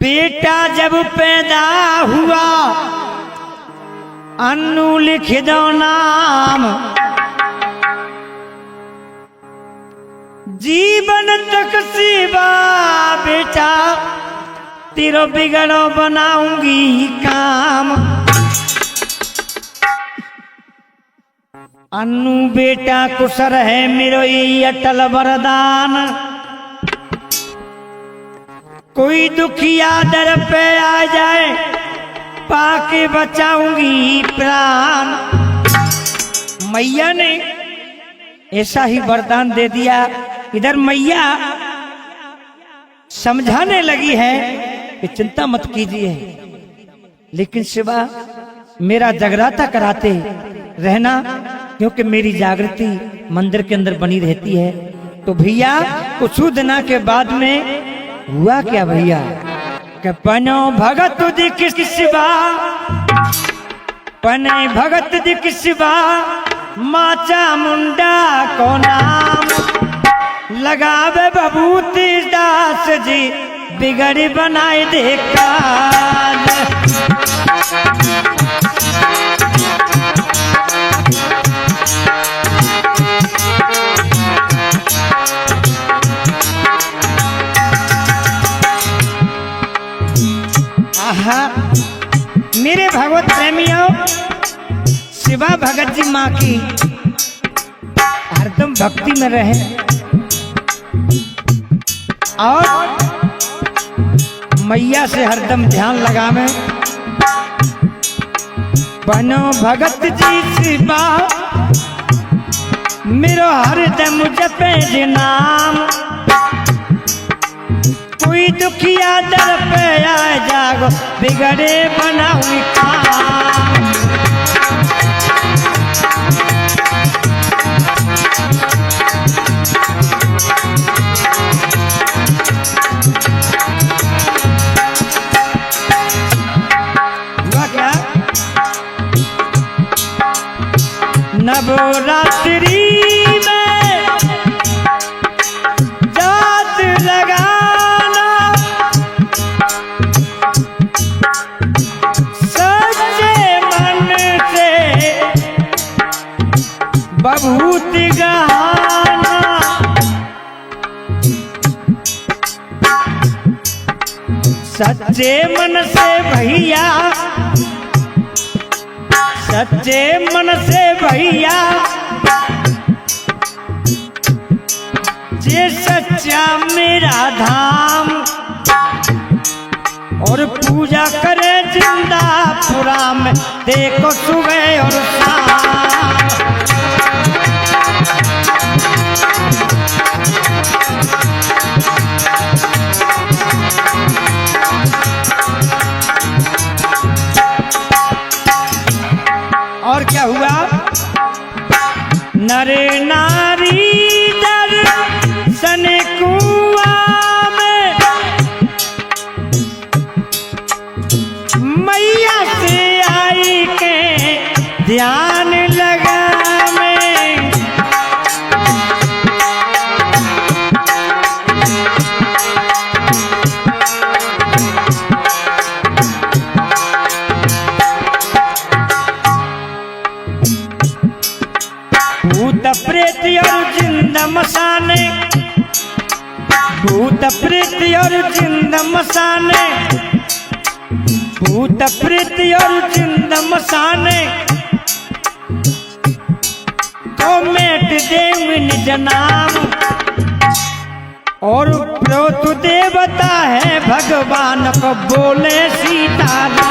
बेटा जब पैदा हुआ, अन्नू लिख दो नाम, जीवन तक सिवा बेटा तेरो बिगड़ो बनाऊंगी काम। अन्नू बेटा कुसर है मेरो ये अटल वरदान, कोई दुखिया दर पे आ जाए पाके बचाऊंगी प्राण। मैया ने ऐसा ही वरदान दे दिया। इधर मैया समझाने लगी है कि चिंता मत कीजिए, लेकिन शिवा मेरा जगराता कराते रहना, क्योंकि मेरी जागृति मंदिर के अंदर बनी रहती है। तो भैया कुछ दिना के बाद में हुआ क्या भैया कि पनो भगत दिख शिवा, पने भगत दिख शिवा, माचा मुंडा को नाम लगावे बबूती दास जी, बिगड़ी बनाए दे काज। आहा मेरे भगवत प्रेमियों, शिवा भगत जी माँ की हरदम भक्ति में रहे और मैया से हरदम ध्यान लगावे। बनो भगत जी शिवा मेरो हरदम जपे जी नाम, कोई दुखिया दर पे आ जागो बिगड़े बनाऊं काम। नवरात्रि में जात लगाना, सच्चे मन से बभूति गहाना, सच्चे मन से भैया, सच्चे मन से भैया, जे सच्चा मेरा धाम, और पूजा करे जिंदापुरा में देखो सुबह और शाम। और क्या हुआ, नर नारी दर्शन कुआ में मैया से आई के ध्यान लगा में। प्रेत और जिंद मसाने, भूत प्रेत और जिंद मसाने को मेट देव निज नाम। और प्रोत देवता है भगवान को बोले सीताराम।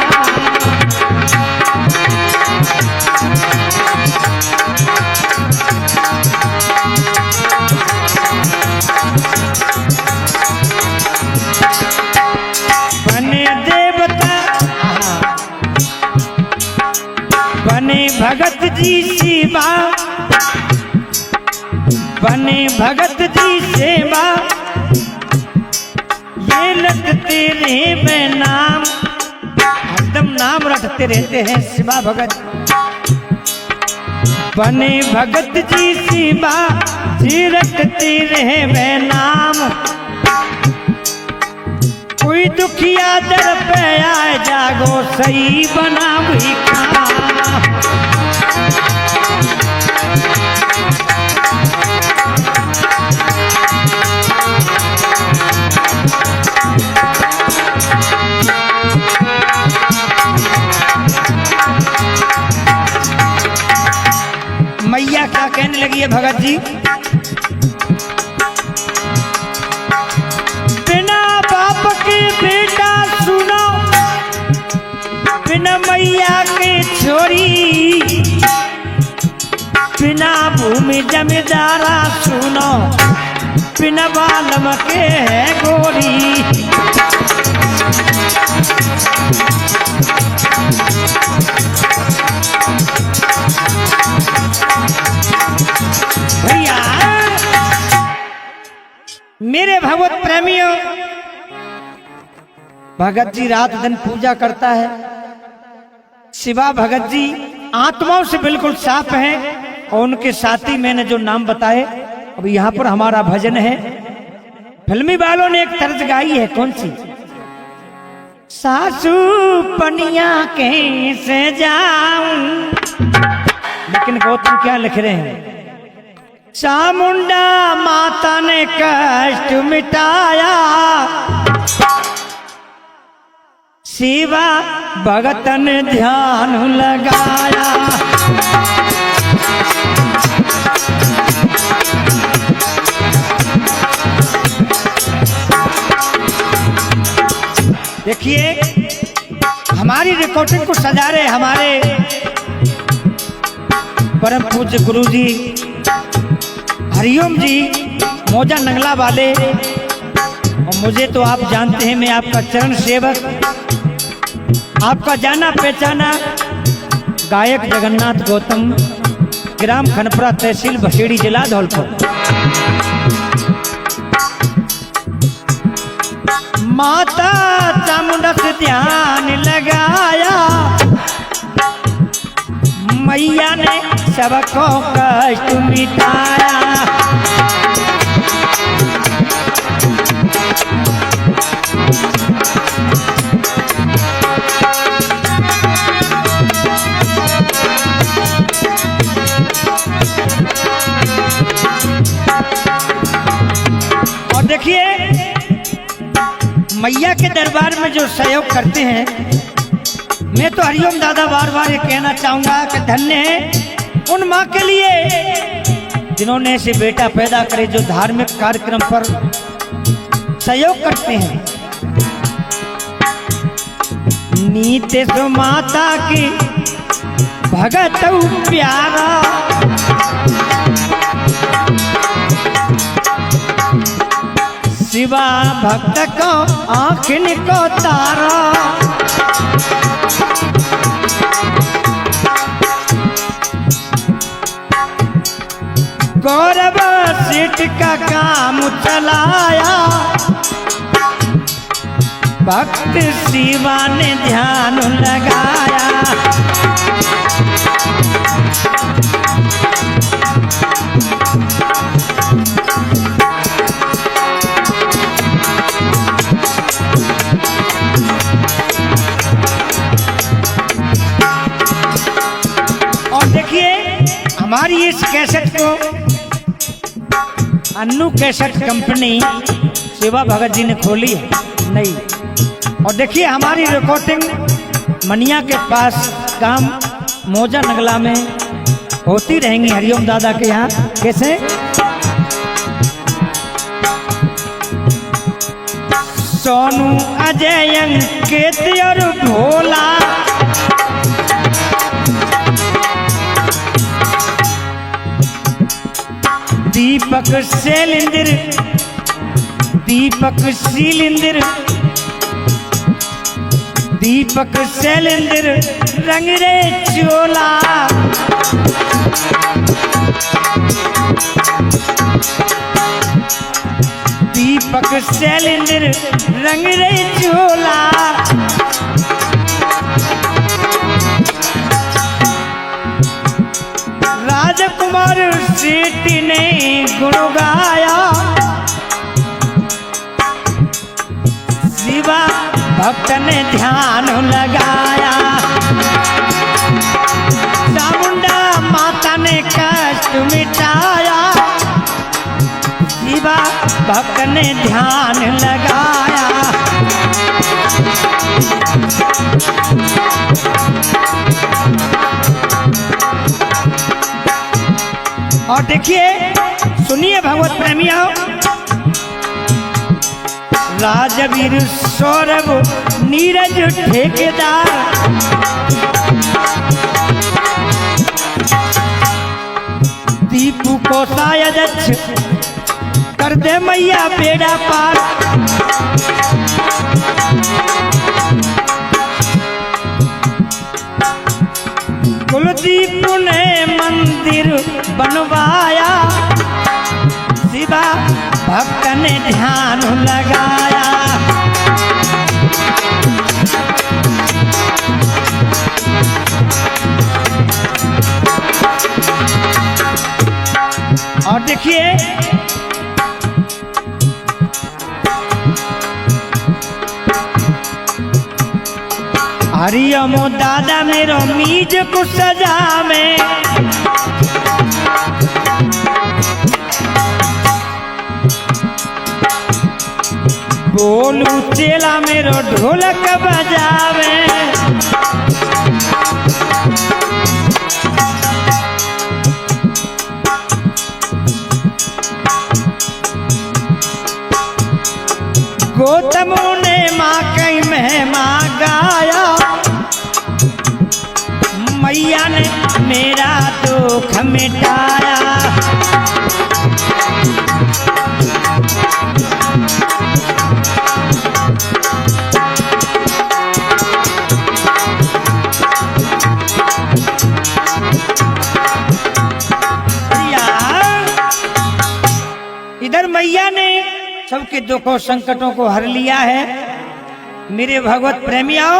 बने देवता बने भगत जी सेवा, बने भगत जी सेवा, ये रटते रहे नाम, एकदम नाम रटते रहते हैं शिवा भगत। बने भगत जी शिवा, ये रटते रहे नाम। कोई दुखिया दर पे आए जागो, सही बना हुई काम। मैया क्या कहने लगी है भगत जी? बिना बाप के बेटा सुनो, बिना मैया के छोरी, बिना भूमि जमींदारा सुनो, बिना बालम के है गोरी। भैया मेरे भगवत प्रेमियों, भगत जी रात दिन पूजा करता है। शिवा भगत जी आत्माओं से बिल्कुल साफ हैं और उनके साथी मैंने जो नाम बताए। अब यहाँ पर हमारा भजन है, फिल्मी वालों ने एक तर्ज गाई है, कौन सी? सासू पनिया कैसे जाऊं, लेकिन गौतम क्या लिख रहे हैं? चामुंडा माता ने कष्ट मिटाया, शिवा भगत ने ध्यान लगाया। देखिए हमारी रिकॉर्डिंग को सजा रहे हमारे परम पूज्य गुरु जी हरिओम जी मौजा नंगला वाले। और मुझे तो आप जानते हैं, मैं आपका चरण सेवक, आपका जाना पहचाना गायक जगन्नाथ गौतम, ग्राम खनपुरा, तहसील भसेड़ी, जिला धौलपुर। माता चामुंडा से ध्यान लगाया, मैया ने सबको कष्ट मिटाया। और देखिए मैया के दरबार में जो सहयोग करते हैं, मैं तो हरिओम दादा बार बार ये कहना चाहूंगा कि धन्य है उन माँ के लिए जिन्होंने ऐसे बेटा पैदा करे जो धार्मिक कार्यक्रम पर सहयोग करते हैं। नीते सो माता की भगत प्यारा, शिवा भक्त को आँखिन को तारा। गौरव सेठ का काम चलाया, भक्त शिवा ने ध्यान लगाया। और देखिए हमारी इस कैसेट को अन्नू कैसेट कंपनी शिवा भगत जी ने खोली है नहीं। और देखिए हमारी रिकॉर्डिंग मनिया के पास काम मौजा नगला में होती रहेंगी हरिओम दादा के यहाँ। कैसे सोनू अजय अंकित और भोला दीपक शैलेंद्र दीपक शीलेंद्र दीपक शैलेंद्र रंग रे चोला दीपक शैलेंद्र रंग रे चोला राजकुमार सेठ ने गुण गाया शिवा भक्त ने ध्यान लगाया चामुंडा माता ने कष्ट मिटाया शिवा भक्त ने ध्यान लगाया। और देखिए सुनिए भगवत प्रेमियों राजवीर सौरभ नीरज ठेकेदार दीपू को शायद कर दे मैया बेड़ा पार कुलदीप ने मंदिर बनवाया शिवा भक्त ने ध्यान लगाया। और देखिए हरिओम दादा मेरो मीज को सजा में बोलू चेला मेरो ढोलक बजावे गौतम ने माँ कई महिमा गाया मैया ने मेरा दुख मिटाया। इधर मैया ने सबके दुखों संकटों को हर लिया है। मेरे भगवत प्रेमियों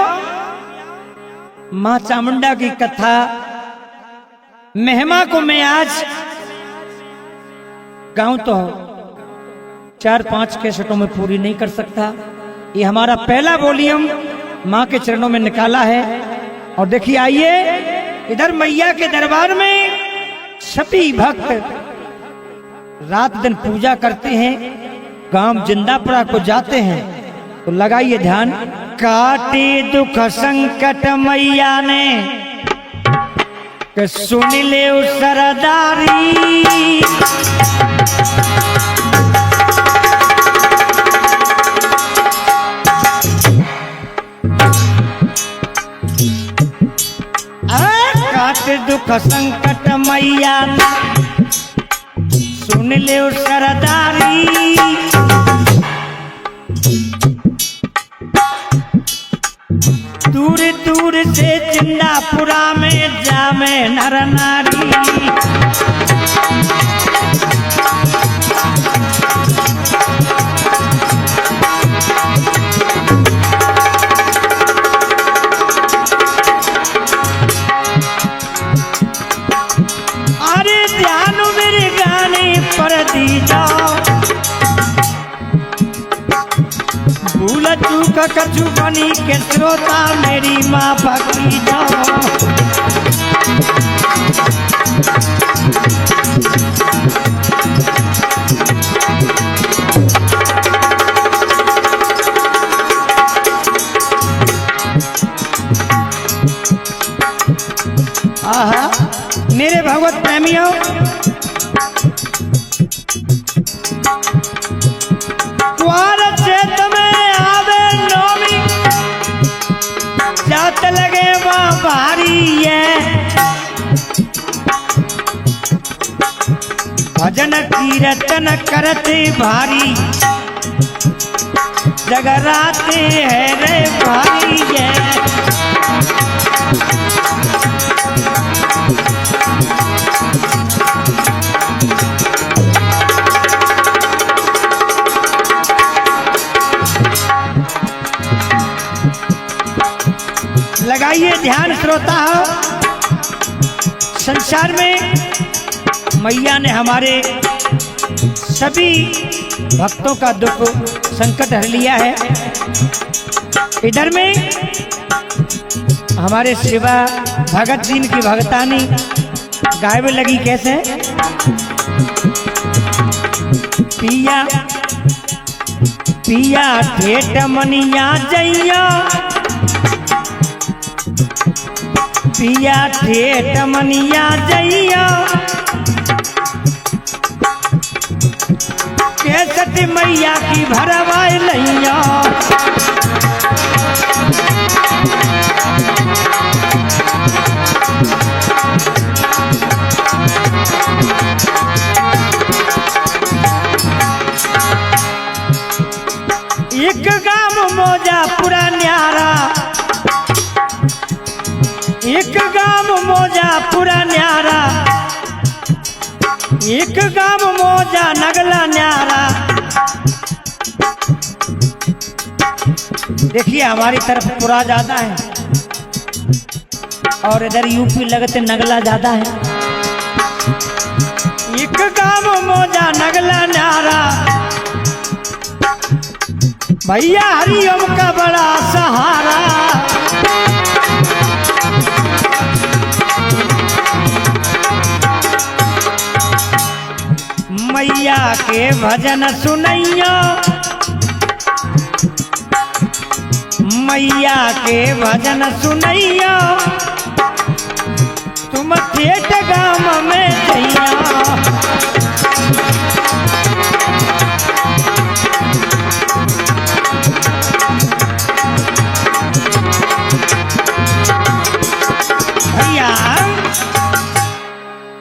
मां चामुंडा की कथा महिमा को मैं आज गाऊं तो 4-5 कैसेटों में पूरी नहीं कर सकता। ये हमारा पहला वॉल्यूम मां के चरणों में निकाला है। और देखिए आइए इधर मैया के दरबार में सभी भक्त रात दिन पूजा करते हैं, गांव जिंदापुरा को जाते हैं। तो लगाइए ध्यान। काटे दुख संकट मैया ने कि सुन ले सरदारी काटे दुख संकट मैया ने सुन ले सरदारी दूर दूर से जिंदापुरा में जामे नर नारी अरे ध्यान मेरे गाने पर दी जाओ भूल चूक कछु बनी के श्रोता मेरी माँ भक्ति जाओ। आहा मेरे भगवत प्रेमियों, कुआर चैत में आवे नौमी, जात लगे वहाँ भारी है। भजन कीर्तन करते भारी, जगराते है रे भारी है। लगाइए ध्यान श्रोता हो, संसार में मैया ने हमारे सभी भक्तों का दुख संकट हर लिया है। इधर में हमारे शिवा भगत जी की भगतानी गायब लगी कैसे? पिया पिया ठेठ मनिया जइया, पिया ठेठ मनिया जइया, केसट मैया की भरवाई लैया। एक गाम मोजा पूरा न्यारा, एक गाम मोजा पूरा न्यारा, एक गाम मोजा नगला न्यारा। देखिए हमारी तरफ पुरा ज्यादा है और इधर यूपी लगते नगला ज्यादा है। एक गाम मोजा नगला न्यारा, भैया हरिओम का बड़ा सहारा। मैया के भजन सुनैया, मैया के भजन सुनैया, तुम ठेठ गाम में जइया। भैया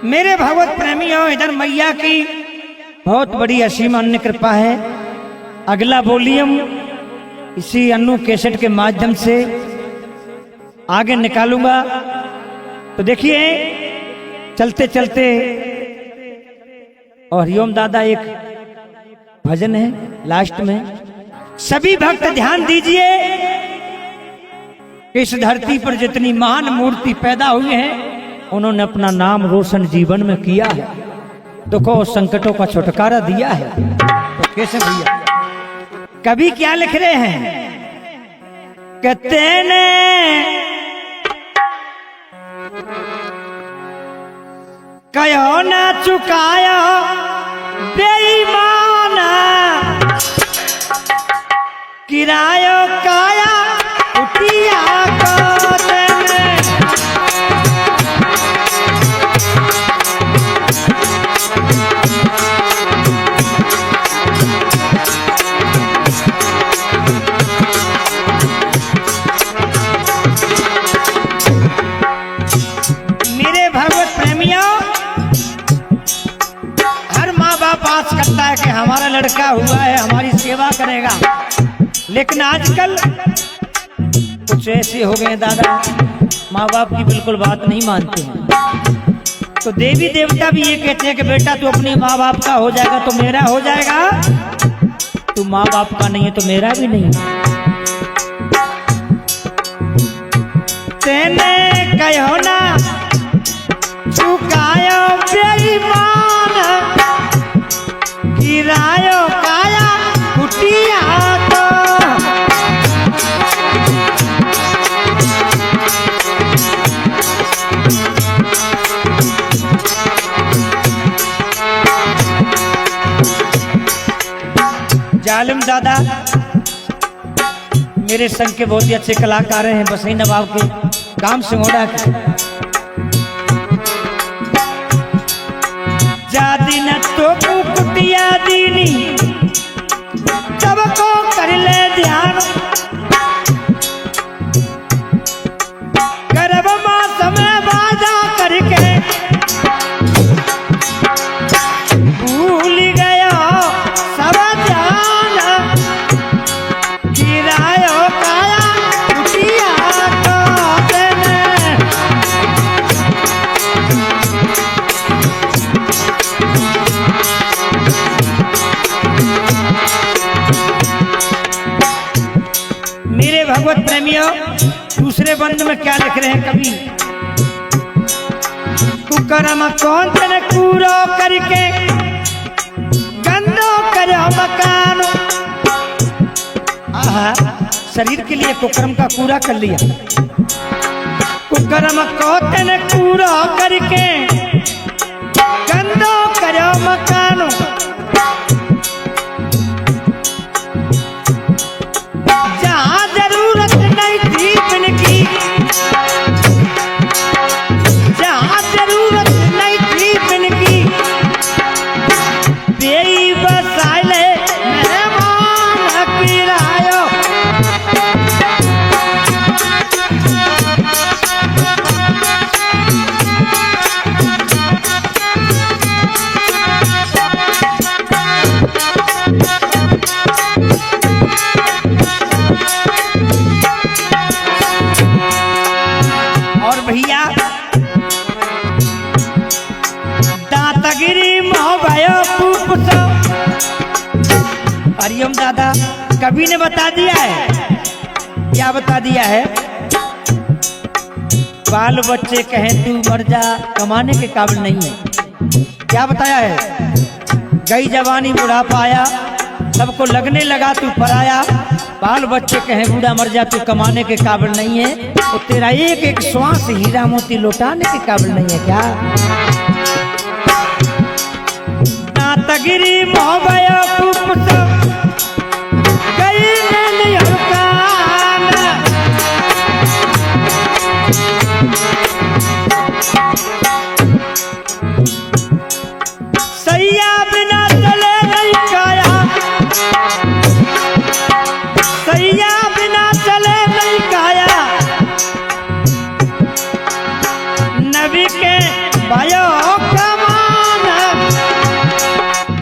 मेरे भगवत प्रेमियों, इधर मैया की बहुत बड़ी असीम अन्य कृपा है। अगला वॉल्यूम इसी अन्नू कैसेट के माध्यम से आगे निकालूंगा। तो देखिए चलते चलते और हरिओम दादा एक भजन है लास्ट में। सभी भक्त ध्यान दीजिए, इस धरती पर जितनी महान मूर्ति पैदा हुई है उन्होंने अपना नाम रोशन जीवन में किया है, दुखों और संकटों का छुटकारा दिया है। तो कैसे भैया कभी क्या लिख रहे हैं? कहते ने कहो ना चुकाया बेईमान, किरायो काया उठिया को देने। मेरे भगवत प्रेमियों, हर माँ बाप आस करता है कि हमारा लड़का हुआ है हमारी सेवा करेगा, लेकिन आजकल कुछ ऐसे हो गए दादा, माँ बाप की बिल्कुल बात नहीं मानते हैं। तो देवी देवता भी ये कहते हैं कि बेटा तू अपने माँ बाप का हो जाएगा तो मेरा हो जाएगा, तू माँ बाप का नहीं है तो मेरा भी नहीं। तेने कहो ना चुकायो बेईमान, गिरायो काया कुटिया तो। जालिम दादा मेरे संग के बहुत ही अच्छे कलाकार हैं, बसई नवाब के, काम सिंगोड़ा के। तो कुटिया दीनी सबको कर ले ध्यान गर्भ मां समय वादा करके भूल गया सब ध्यान गिरायो काया कुटिया को देने मेरे भगवत प्रेमियों दूसरे बंद में क्या लिख रहे हैं कवि कुकरम कौन तन कूरो करके गंदो करो मकान आहा शरीर के लिए कुकरम का कूड़ा कर लिया कुकरम कौन तन कूरो करके गंदो करो मकान जहाँ जरूरत नहीं थी बिनकी जहाँ जरूरत नहीं थी बिनकी बेई बसाले मेहमान किरायो और भैया दातागिरी मोहबायो पुपसो हरिओम दादा कवि ने बता दिया है क्या बता दिया है बाल बच्चे कहें तू मर जा कमाने के काबिल नहीं है क्या बताया है गई जवानी बुढ़ापा आया सबको लगने लगा तू पराया बाल बच्चे कहें बूढ़ा मर जा तू कमाने के काबिल नहीं है तो तेरा एक एक श्वास हीरा मोती लौटाने के काबिल नहीं है क्या दातागिरी मोहबायो पुपसो गई नैनी हरकान सैया बिना चले नहीं काया सैया बिना चले नहीं काया नबी के भयो कमान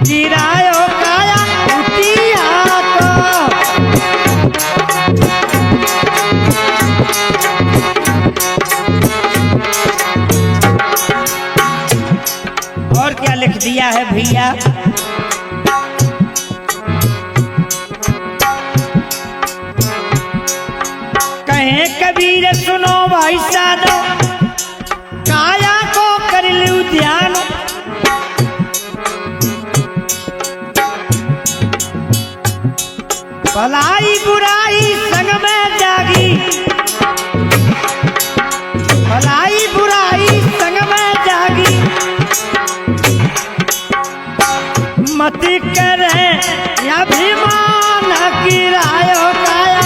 गिरायो काया कुटिया को और क्या लिख दिया है भैया कहें कबीर सुनो भाई साधो काया को कर लू ध्यान भलाई बुराई संग में जागी भलाई बुराई संग में जागी मत करे अभिमान किरायो काया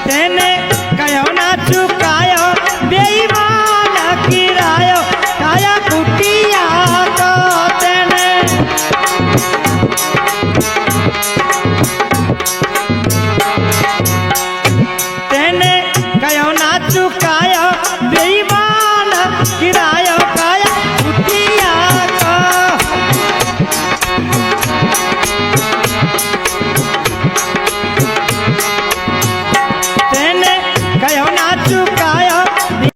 तेने कहो ना चुकायो बेईमान किरायो काया कुटिया को तेने